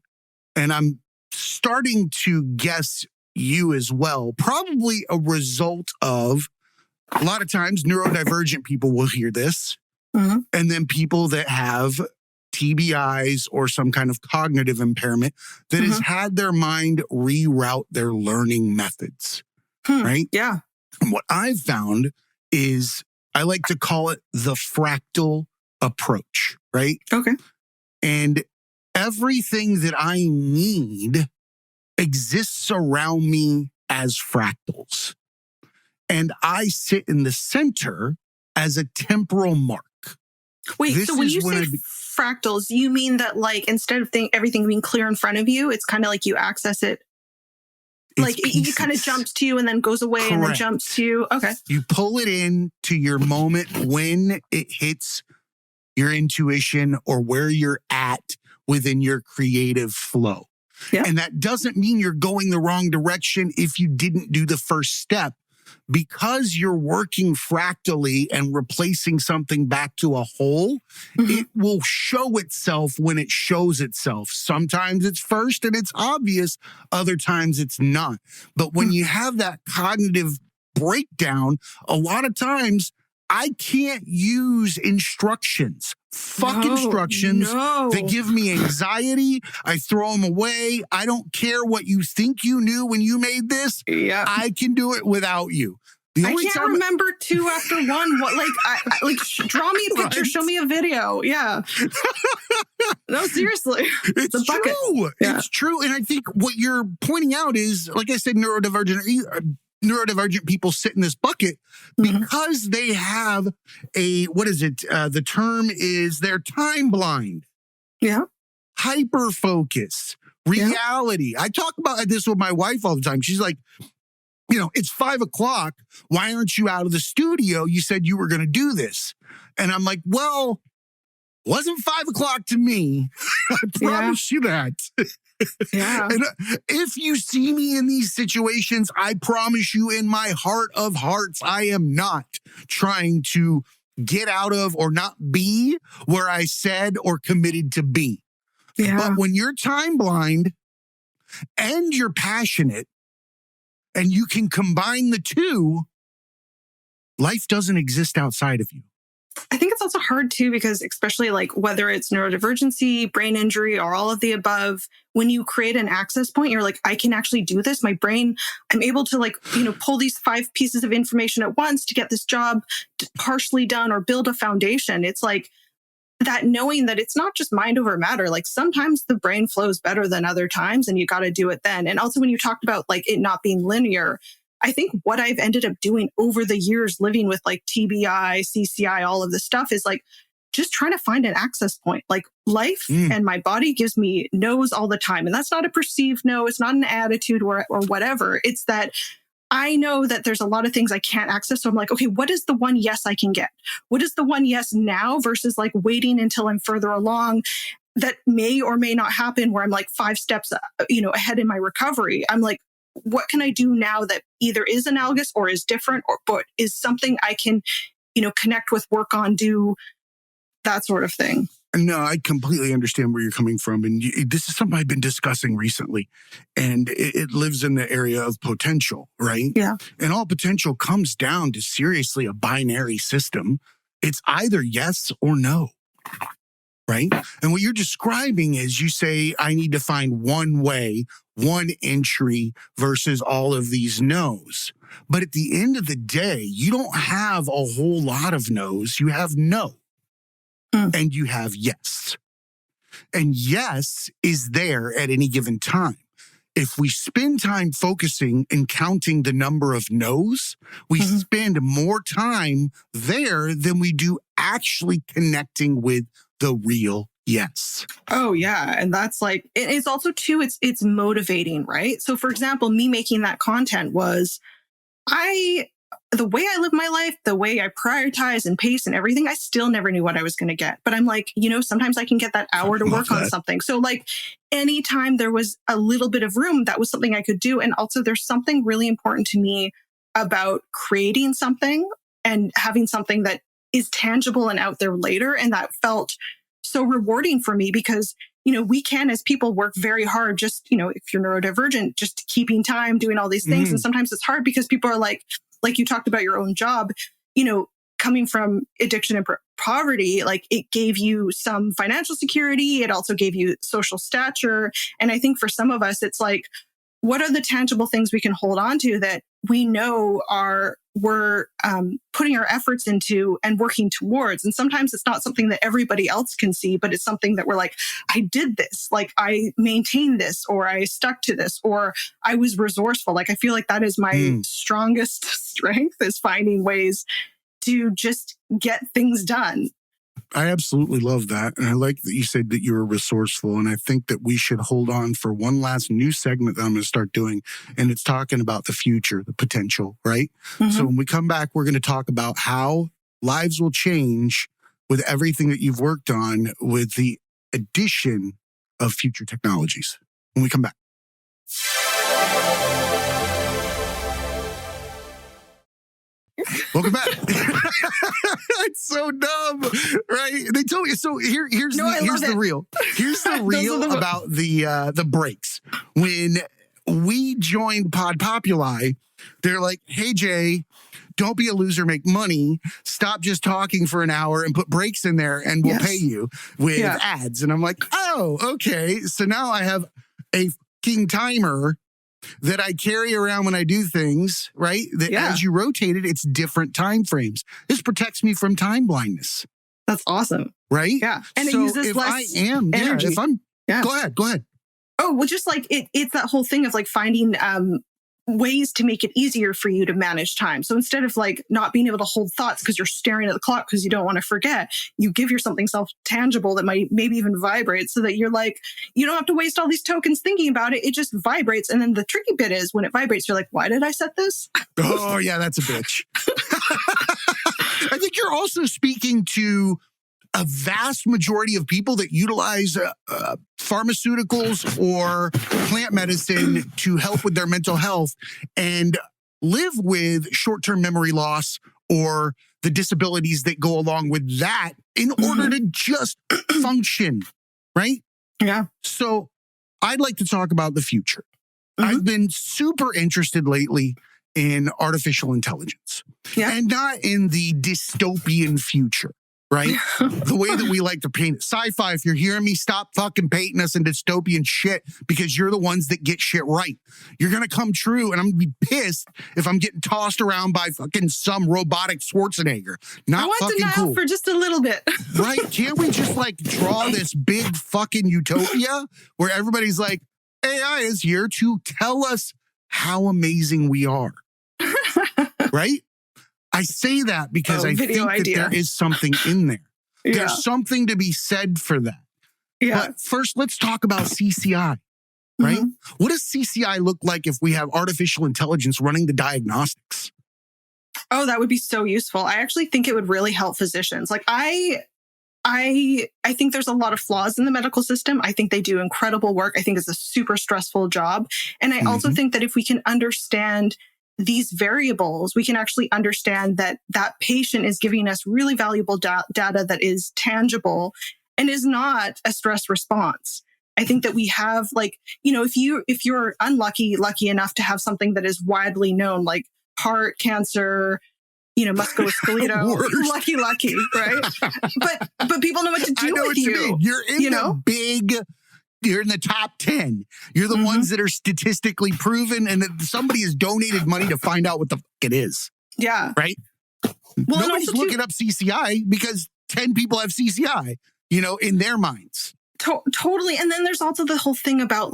and I'm starting to guess you as well, probably a result of a lot of times neurodivergent people will hear this, and then people that have TBIs or some kind of cognitive impairment that has had their mind reroute their learning methods, right? Yeah. And what I've found is I like to call it the fractal approach, right? Okay. And everything that I need exists around me as fractals. And I sit in the center as a temporal mark. Wait, so when you say fractals, you mean that like instead of everything being clear in front of you, it's kind of like you access it, like it kind of jumps to you and then goes away and then jumps to you. Okay. You pull it in to your moment when it hits your intuition or where you're at within your creative flow. Yeah. And that doesn't mean you're going the wrong direction if you didn't do the first step. Because you're working fractally and replacing something back to a whole, it will show itself when it shows itself. Sometimes it's first and it's obvious. Other times it's not. But when you have that cognitive breakdown, a lot of times I can't use instructions. Instructions that give me anxiety. I throw them away. I don't care what you think you knew when you made this. Yeah. I can do it without you. I can't remember 2 after 1. What, like, draw me a picture, show me a video. Yeah. No, seriously. It's true. Yeah. It's true. And I think what you're pointing out is, like I said, neurodivergent people sit in this bucket because they have the term is they're time blind. Yeah. Hyper focus, reality. I talk about this with my wife all the time. She's like, you know, it's 5:00. Why aren't you out of the studio? You said you were going to do this. And I'm like, well, wasn't 5:00 to me. I promise you that. Yeah. And if you see me in these situations, I promise you in my heart of hearts, I am not trying to get out of or not be where I said or committed to be. Yeah. But when you're time blind and you're passionate and you can combine the two, life doesn't exist outside of you. I think it's also hard too, because especially like whether it's neurodivergency, brain injury, or all of the above, when you create an access point, you're like, I can actually do this. My brain, I'm able to like, you know, pull these 5 pieces of information at once to get this job partially done or build a foundation. It's like that knowing that it's not just mind over matter. Like sometimes the brain flows better than other times and you got to do it then. And also when you talked about like it not being linear, I think what I've ended up doing over the years living with like TBI, CCI, all of this stuff is like just trying to find an access point. Like life and my body gives me no's all the time. And that's not a perceived no. It's not an attitude or whatever. It's that I know that there's a lot of things I can't access. So I'm like, okay, what is the one yes I can get? What is the one yes now versus like waiting until I'm further along that may or may not happen where I'm like 5 steps, ahead in my recovery. I'm like, what can I do now that either is analogous or is different or but is something I can, connect with, work on, do that sort of thing. No, I completely understand where you're coming from. And this is something I've been discussing recently. And it lives in the area of potential, right? Yeah. And all potential comes down to seriously a binary system. It's either yes or no, right? And what you're describing is you say, I need to find one way, one entry versus all of these no's. But at the end of the day, you don't have a whole lot of no's. You have no. And you have yes. And yes is there at any given time. If we spend time focusing and counting the number of no's, we spend more time there than we do actually connecting with the real yes. Oh yeah. And that's like, it's also too, it's motivating, right? So for example, me making that content was, the way I live my life, the way I prioritize and pace and everything, I still never knew what I was going to get. But I'm like, sometimes I can get that hour to work on something. So like anytime there was a little bit of room, that was something I could do. And also there's something really important to me about creating something and having something that is tangible and out there later. And that felt so rewarding for me because we can, as people, work very hard just, if you're neurodivergent, just keeping time, doing all these things. And sometimes it's hard because people are like you talked about your own job, coming from addiction and poverty, like it gave you some financial security. It also gave you social stature. And I think for some of us, it's like, what are the tangible things we can hold on to that we know we're putting our efforts into and working towards? And sometimes it's not something that everybody else can see, but it's something that we're like, I did this, like I maintained this, or I stuck to this, or I was resourceful. Like I feel like that is my strongest strength, is finding ways to just get things done. I absolutely love that. And I like that you said that you were resourceful. And I think that we should hold on for one last new segment that I'm going to start doing. And it's talking about the future, the potential, right? So when we come back, we're going to talk about how lives will change with everything that you've worked on with the addition of future technologies. When we come back. Welcome back. It's so dumb, right? They told you. So here's the real. Here's the real about the breaks. When we joined Pod Populi, they're like, "Hey Jay, don't be a loser. Make money. Stop just talking for an hour and put breaks in there, and we'll pay you with ads." And I'm like, "Oh, okay." So now I have a fucking timer that I carry around when I do things, right? That as you rotate it, it's different time frames. This protects me from time blindness. That's awesome. Right? Yeah. And so it uses if less energy. Go ahead. Oh, well, just like it's that whole thing of like finding ways to make it easier for you to manage time. So instead of like not being able to hold thoughts because you're staring at the clock because you don't want to forget, you give yourself something tangible that might maybe even vibrate, so that you're like, you don't have to waste all these tokens thinking about it. It just vibrates. And then the tricky bit is when it vibrates, you're like, why did I set this? Oh yeah, that's a bitch. I think you're also speaking to a vast majority of people that utilize pharmaceuticals or plant medicine to help with their mental health and live with short-term memory loss or the disabilities that go along with that in order to just function, right? Yeah. So I'd like to talk about the future. I've been super interested lately in artificial intelligence and not in the dystopian future. Right? The way that we like to paint it. Sci-fi, if you're hearing me, stop fucking painting us in dystopian shit, because you're the ones that get shit right. You're going to come true, and I'm going to be pissed if I'm getting tossed around by fucking some robotic Schwarzenegger. Not fucking cool. I want denial for just a little bit. Right? Can't we just like draw this big fucking utopia where everybody's like, AI is here to tell us how amazing we are. Right? I say that because I think that there is something in there. There's something to be said for that. Yeah. But first, let's talk about CCI. right? Mm-hmm. What does CCI look like if we have artificial intelligence running the diagnostics? Oh, that would be so useful. I actually think it would really help physicians. Like I think there's a lot of flaws in the medical system. I think they do incredible work. I think it's a super stressful job. And I also think that if we can understand these variables, we can actually understand that that patient is giving us really valuable data that is tangible and is not a stress response. I think that we have if you're lucky enough to have something that is widely known, like heart cancer, musculoskeletal, lucky, right? But people know what to do with you. You're in you're in the top 10. You're the ones that are statistically proven, and that somebody has donated money to find out what the fuck it is. Yeah. Right? Well, nobody's looking up CCI because 10 people have CCI, in their minds. Totally. And then there's also the whole thing about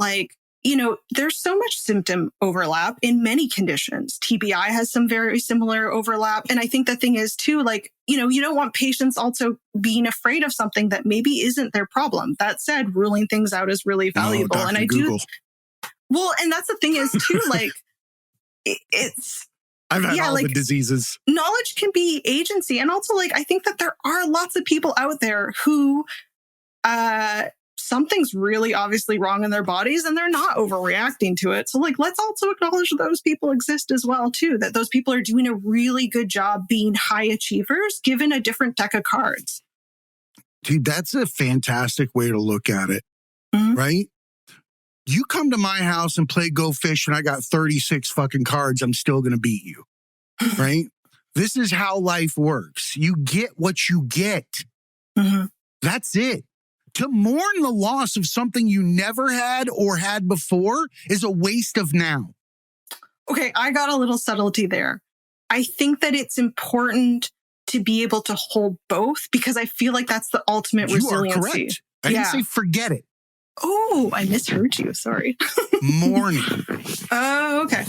there's so much symptom overlap in many conditions. TBI has some very similar overlap. And I think the thing is too, you don't want patients also being afraid of something that maybe isn't their problem. That said, ruling things out is really valuable. Dr. And I Google. Well, and that's the thing is too, I've had all the diseases. Knowledge can be agency. And also I think that there are lots of people out there who, something's really obviously wrong in their bodies and they're not overreacting to it. So let's also acknowledge those people exist as well too, that those people are doing a really good job being high achievers given a different deck of cards. Dude, that's a fantastic way to look at it, right? You come to my house and play Go Fish and I got 36 fucking cards, I'm still going to beat you, right? This is how life works. You get what you get. That's it. To mourn the loss of something you never had or had before is a waste of now. Okay, I got a little subtlety there. I think that it's important to be able to hold both because I feel like that's the ultimate resiliency. You are correct. I didn't say forget it. Oh, I misheard you. Sorry. Mourning. Oh, okay.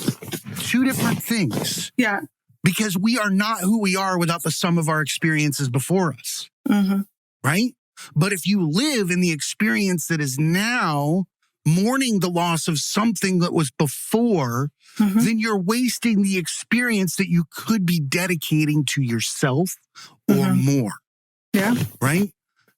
Two different things. Yeah. Because we are not who we are without the sum of our experiences before us. Right? But if you live in the experience that is now, mourning the loss of something that was before, then you're wasting the experience that you could be dedicating to yourself or more. Yeah. Right?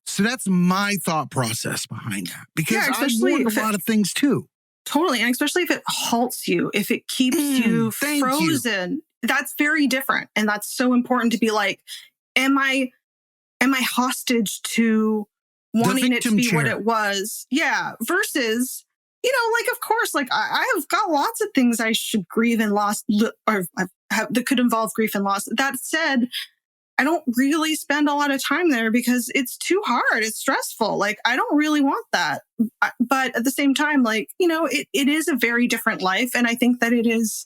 So that's my thought process behind that. Because I mourn a lot of things too. Totally. And especially if it halts you, if it keeps you frozen, that's very different. And that's so important to be am I hostage to wanting it to be what it was? Yeah. Versus, of course, I have got lots of things I should grieve and loss or that could involve grief and loss. That said, I don't really spend a lot of time there because it's too hard. It's stressful. I don't really want that. But at the same time, it is a very different life. And I think that it is,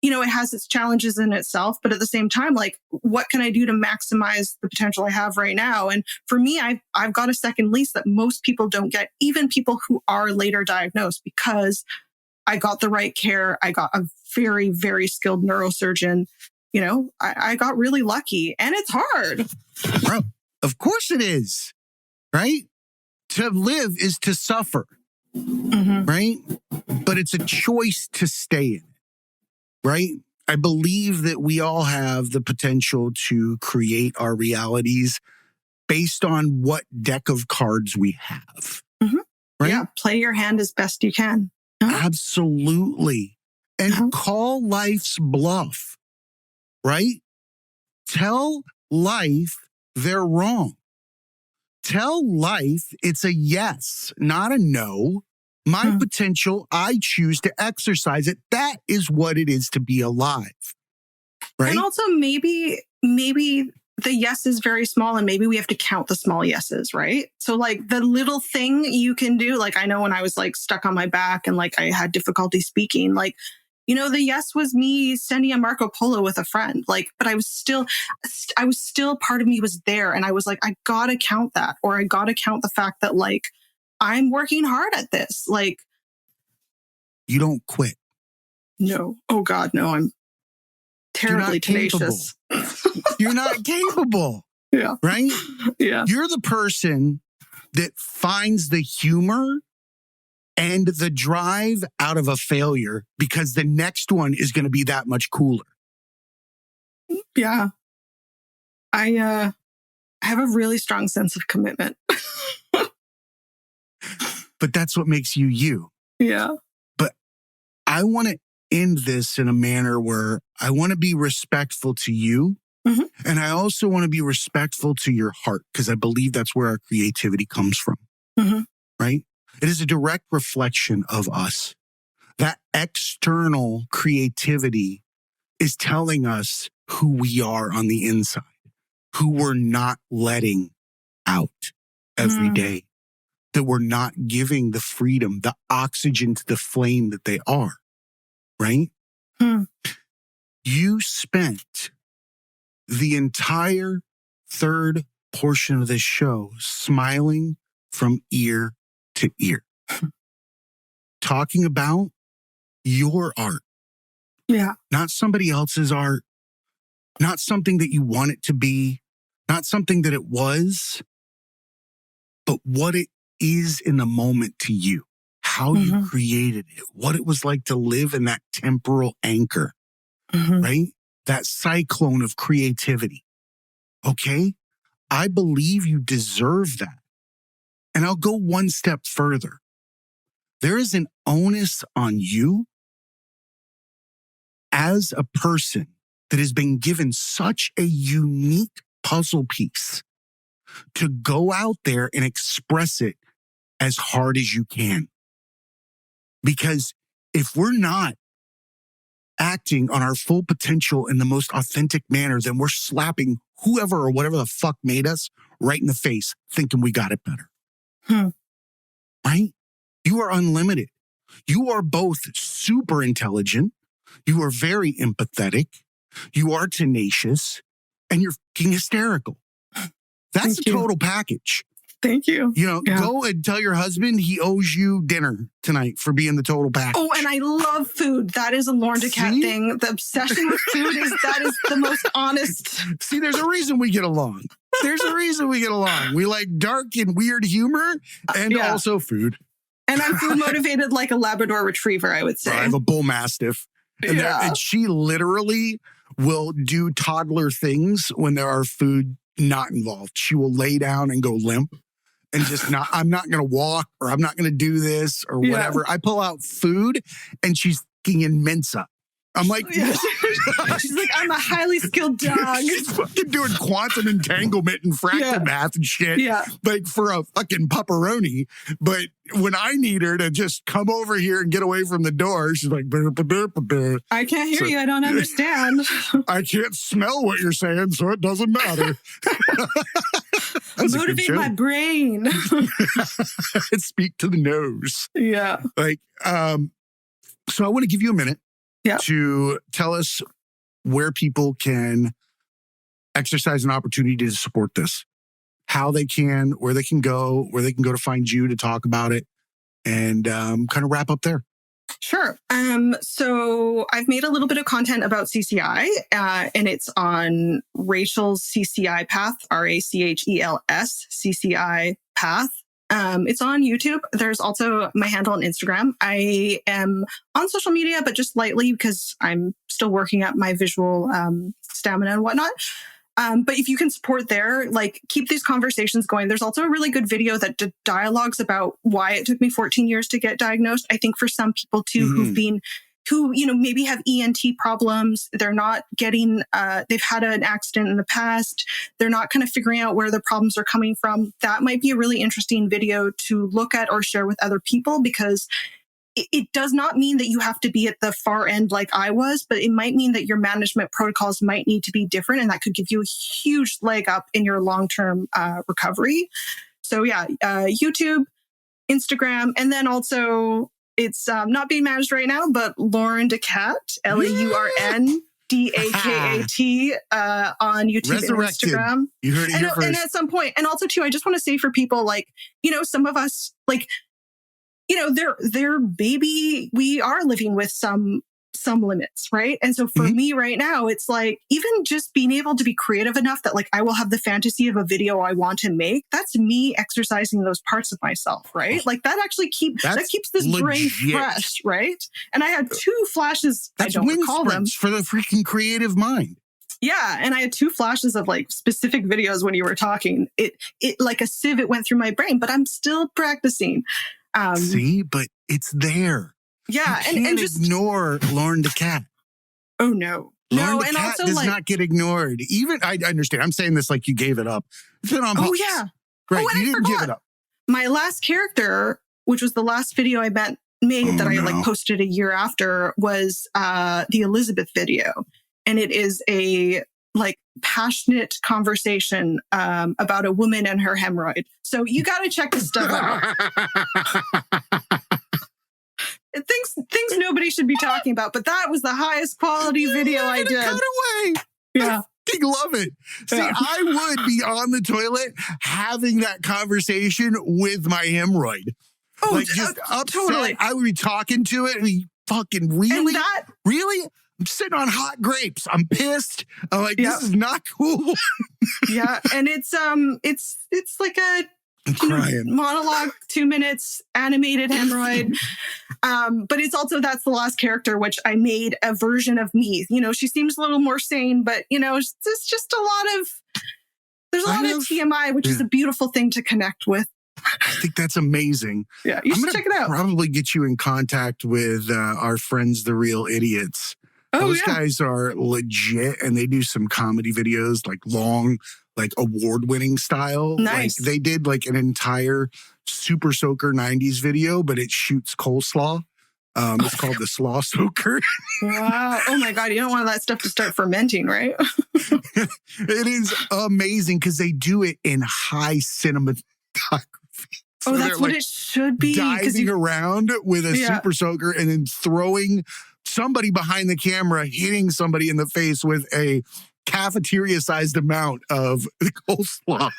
it has its challenges in itself, but at the same time, what can I do to maximize the potential I have right now? And for me, I've got a second lease that most people don't get, even people who are later diagnosed, because I got the right care. I got a very, very skilled neurosurgeon. I got really lucky and it's hard. Bro, of course it is, right? To live is to suffer, right? But it's a choice to stay in. Right? I believe that we all have the potential to create our realities based on what deck of cards we have. Right? Yeah. Play your hand as best you can. Absolutely. And call life's bluff. Right? Tell life they're wrong. Tell life it's a yes, not a no. My potential, I choose to exercise it. That is what it is to be alive. Right? And also maybe the yes is very small and maybe we have to count the small yeses, right? So the little thing you can do, I know when I was stuck on my back and I had difficulty speaking, the yes was me sending a Marco Polo with a friend, but I was still part of me was there. And I was I gotta count that, or I gotta count the fact that I'm working hard at this. You don't quit. No. Oh God, no. I'm terribly tenacious. You're not capable. Yeah. Right? Yeah. You're the person that finds the humor and the drive out of a failure, because the next one is going to be that much cooler. Yeah. I have a really strong sense of commitment. But that's what makes you you. Yeah. But I want to end this in a manner where I want to be respectful to you. Mm-hmm. And I also want to be respectful to your heart, because I believe that's where our creativity comes from. Mm-hmm. Right? It is a direct reflection of us. That external creativity is telling us who we are on the inside, who we're not letting out every day, that we're not giving the freedom, the oxygen to the flame that they are, right? You spent the entire third portion of this show smiling from ear to ear, talking about your art. Yeah. Not somebody else's art, not something that you want it to be, not something that it was, but what it is in the moment to you, how you created it, what it was like to live in that temporal anchor, right? That cyclone of creativity. Okay? I believe you deserve that. And I'll go one step further. There is an onus on you as a person that has been given such a unique puzzle piece to go out there and express it as hard as you can. Because if we're not acting on our full potential in the most authentic manner, then we're slapping whoever or whatever the fuck made us right in the face, thinking we got it better. Right? You are unlimited. You are both super intelligent. You are very empathetic. You are tenacious, and you're fucking hysterical. That's a total package. Thank you. You know, go and tell your husband he owes you dinner tonight for being the total package. Oh, and I love food. That is a Laurn DeCat thing. The obsession with food is the most honest. See, there's a reason we get along. There's a reason we get along. We like dark and weird humor and also food. And I'm food motivated like a Labrador Retriever, I would say. I have a bull mastiff. And she literally will do toddler things when there are food not involved. She will lay down and go limp and just I'm not going to walk, or I'm not going to do this or whatever. I pull out food and she's fucking in Mensa. I'm like, she's like, I'm a highly skilled dog. She's fucking doing quantum entanglement and fractal math and shit. Yeah. Like for a fucking pepperoni. But when I need her to just come over here and get away from the door, she's like, burr, burr, burr, burr. I can't hear you. I don't understand. I can't smell what you're saying, so it doesn't matter. Motivate my brain. Speak to the nose. Yeah. Like, so I want to give you a minute. To tell us where people can exercise an opportunity to support this, how they can, where they can go to find you to talk about it, and kind of wrap up there. Sure. So I've made a little bit of content about CCI, and it's on Rachel's CCI path, RACHELS CCI path. It's on YouTube. There's also my handle on Instagram. I am on social media, but just lightly because I'm still working up my visual stamina and whatnot. But if you can support there, like keep these conversations going. There's also a really good video that dialogues about why it took me 14 years to get diagnosed. I think for some people too, who, you know, maybe have ENT problems. They're not getting, they've had an accident in the past. They're not kind of figuring out where the problems are coming from. That might be a really interesting video to look at or share with other people, because it does not mean that you have to be at the far end like I was, but it might mean that your management protocols might need to be different. And that could give you a huge leg up in your long-term recovery. So YouTube, Instagram, and then also it's not being managed right now, but Laurn DeCat, LaurnDakat on YouTube and Instagram. You heard it here first. And at some point, and also too, I just want to say for people like, you know, some of us like, you know, they're baby, we are living with some some limits, right? And so for me right now, it's like, even just being able to be creative enough that like I will have the fantasy of a video I want to make. That's me exercising those parts of myself, right? Like that actually keeps this brain fresh, right? And I had 2 flashes. That's I don't recall them for the freaking creative mind. Yeah. And I had 2 flashes of like specific videos when you were talking. It like a sieve, it went through my brain, but I'm still practicing. See, but it's there. Yeah. You can't just ignore Laurn the cat. Oh, no. Laurn No, the and cat also does not get ignored. Even, I understand. I'm saying this like you gave it up. It's been on pause. Oh, yeah. Right. Oh, you didn't give it up. My last character, which was the last video I made that I like posted a year after, was the Elizabeth video. And it is a like passionate conversation about a woman and her hemorrhoid. So you got to check this stuff out. Things nobody should be talking about, but that was the highest quality video I did. Cut away. Yeah. I love it. See, I would be on the toilet having that conversation with my hemorrhoid. Oh, like just upset. Totally. I would be talking to it and be fucking really? Really? I'm sitting on hot grapes. I'm pissed. I'm like, this is not cool. Yeah. And it's like a monologue, 2 minutes, animated hemorrhoid. But it's also, that's the last character, which I made a version of me. You know, she seems a little more sane, but you know, it's just there's a lot of TMI, which is a beautiful thing to connect with. I think that's amazing. Yeah, you should check it out. Probably get you in contact with our friends, the Real Idiots. Those guys are legit, and they do some comedy videos, like long, like award-winning style. Nice. Like they did like an entire Super Soaker 90s video, but it shoots coleslaw. It's called the Slaw Soaker. Wow. Oh my God. You don't want that stuff to start fermenting, right? It is amazing because they do it in high cinematography. So that's what it should be. Diving around with a Super Soaker and then throwing somebody behind the camera, hitting somebody in the face with a cafeteria-sized amount of coleslaw.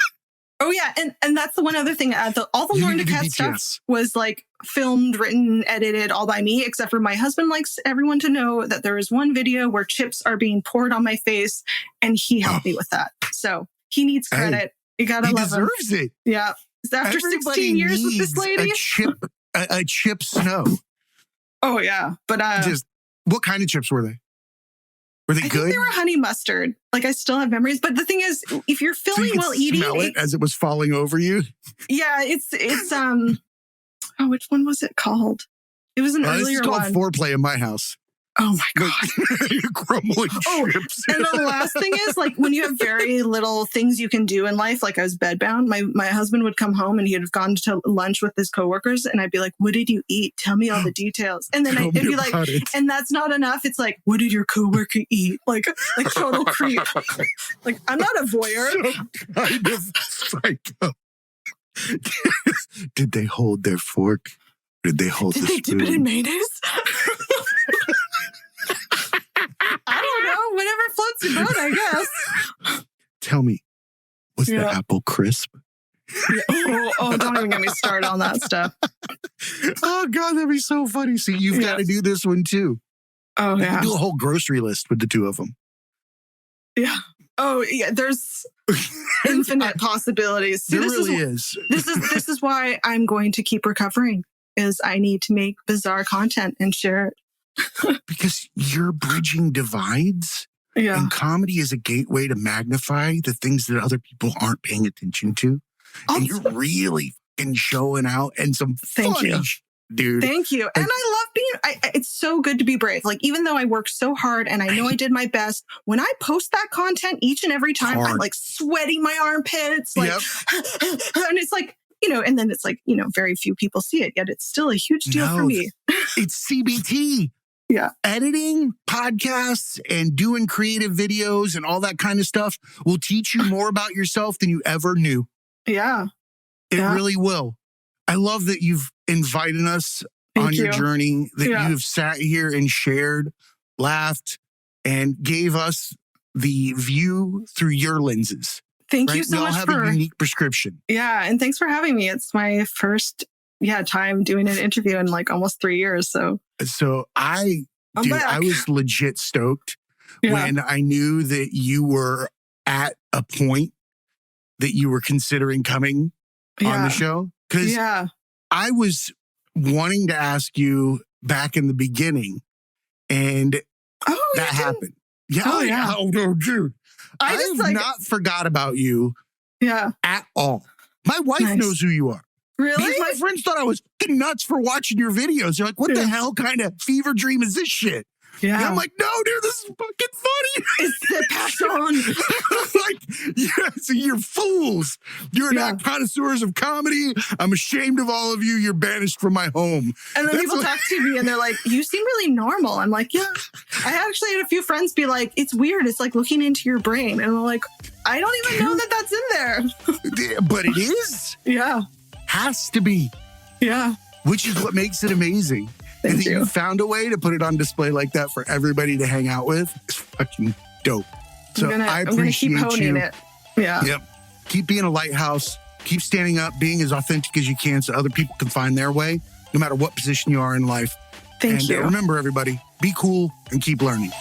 Oh, yeah. And that's the one other thing. All the Laurn the Cat stuff was like filmed, written, edited all by me, except for my husband likes everyone to know that there is one video where chips are being poured on my face, and he helped me with that. So he needs credit. You got to love him. He deserves it. Yeah. After 16 years with this lady. A chip snow. Oh, yeah. But what kind of chips were they? Were they good? I think they were honey mustard. Like, I still have memories. But the thing is, if you're feeling while eating, smell it as it was falling over you. Yeah, it's which one was it called? It was an earlier one. It's called foreplay in my house. Oh my God. You're crumbling chips. And the last thing is, like, when you have very little things you can do in life, like I was bedbound, my husband would come home and he'd have gone to lunch with his coworkers, and I'd be like, what did you eat? Tell me all the details. And then it'd be like, and that's not enough. It's like, what did your coworker eat? Like total creep. Like, I'm not a voyeur. Some kind of psycho. Did they hold their fork? Did they hold the spoon? Did they dip it in mayonnaise? I don't know. Whatever floats your boat, I guess. Tell me, was the apple crisp? Yeah. Oh, don't even get me started on that stuff. Oh, God, that'd be so funny. See, you've got to do this one, too. Oh, yeah. Do a whole grocery list with the two of them. Yeah. Oh, yeah. There's infinite possibilities. See, there really is. This is why I'm going to keep recovering, is I need to make bizarre content and share it. Because you're bridging divides. Yeah. And comedy is a gateway to magnify the things that other people aren't paying attention to. And you're really fucking showing out, and some funny dude. Thank you. And I love being, it's so good to be brave. Like, even though I work so hard and I know I did my best, when I post that content each and every time, I'm like sweating my armpits. Like, and it's like, you know, and then it's like, you know, very few people see it, yet it's still a huge deal for me. It's CBT. Yeah. Editing podcasts and doing creative videos and all that kind of stuff will teach you more about yourself than you ever knew. Yeah. It really will. I love that you've invited us on your journey, that you have sat here and shared, laughed, and gave us the view through your lenses. Thank you so much. We all have a unique prescription. Yeah. And thanks for having me. It's my first time doing an interview in like almost 3 years. So I I'm Dude, back. I was legit stoked Yeah. when I knew that you were at a point that you were considering coming on the show. Because I was wanting to ask you back in the beginning, and that happened. Yeah. Oh, yeah. Oh, no, dude. I have not forgot about you at all. My wife knows who you are. Really? Because my friends thought I was nuts for watching your videos. They're like, what the hell kind of fever dream is this shit? Yeah. And I'm like, no, dude, this is fucking funny. It's the passion. Like, yeah, so you're fools. You're not connoisseurs of comedy. I'm ashamed of all of you. You're banished from my home. And then people talk to me and they're like, you seem really normal. I'm like, yeah. I actually had a few friends be like, it's weird. It's like looking into your brain. And I'm like, I don't even know that that's in there. But it is. Yeah. Has to be. Yeah. Which is what makes it amazing. And that you found a way to put it on display like that for everybody to hang out with. It's fucking dope. So I appreciate keep honing it. Yeah. Yep. Keep being a lighthouse. Keep standing up, being as authentic as you can so other people can find their way, no matter what position you are in life. Thank you. Remember, everybody, be cool and keep learning.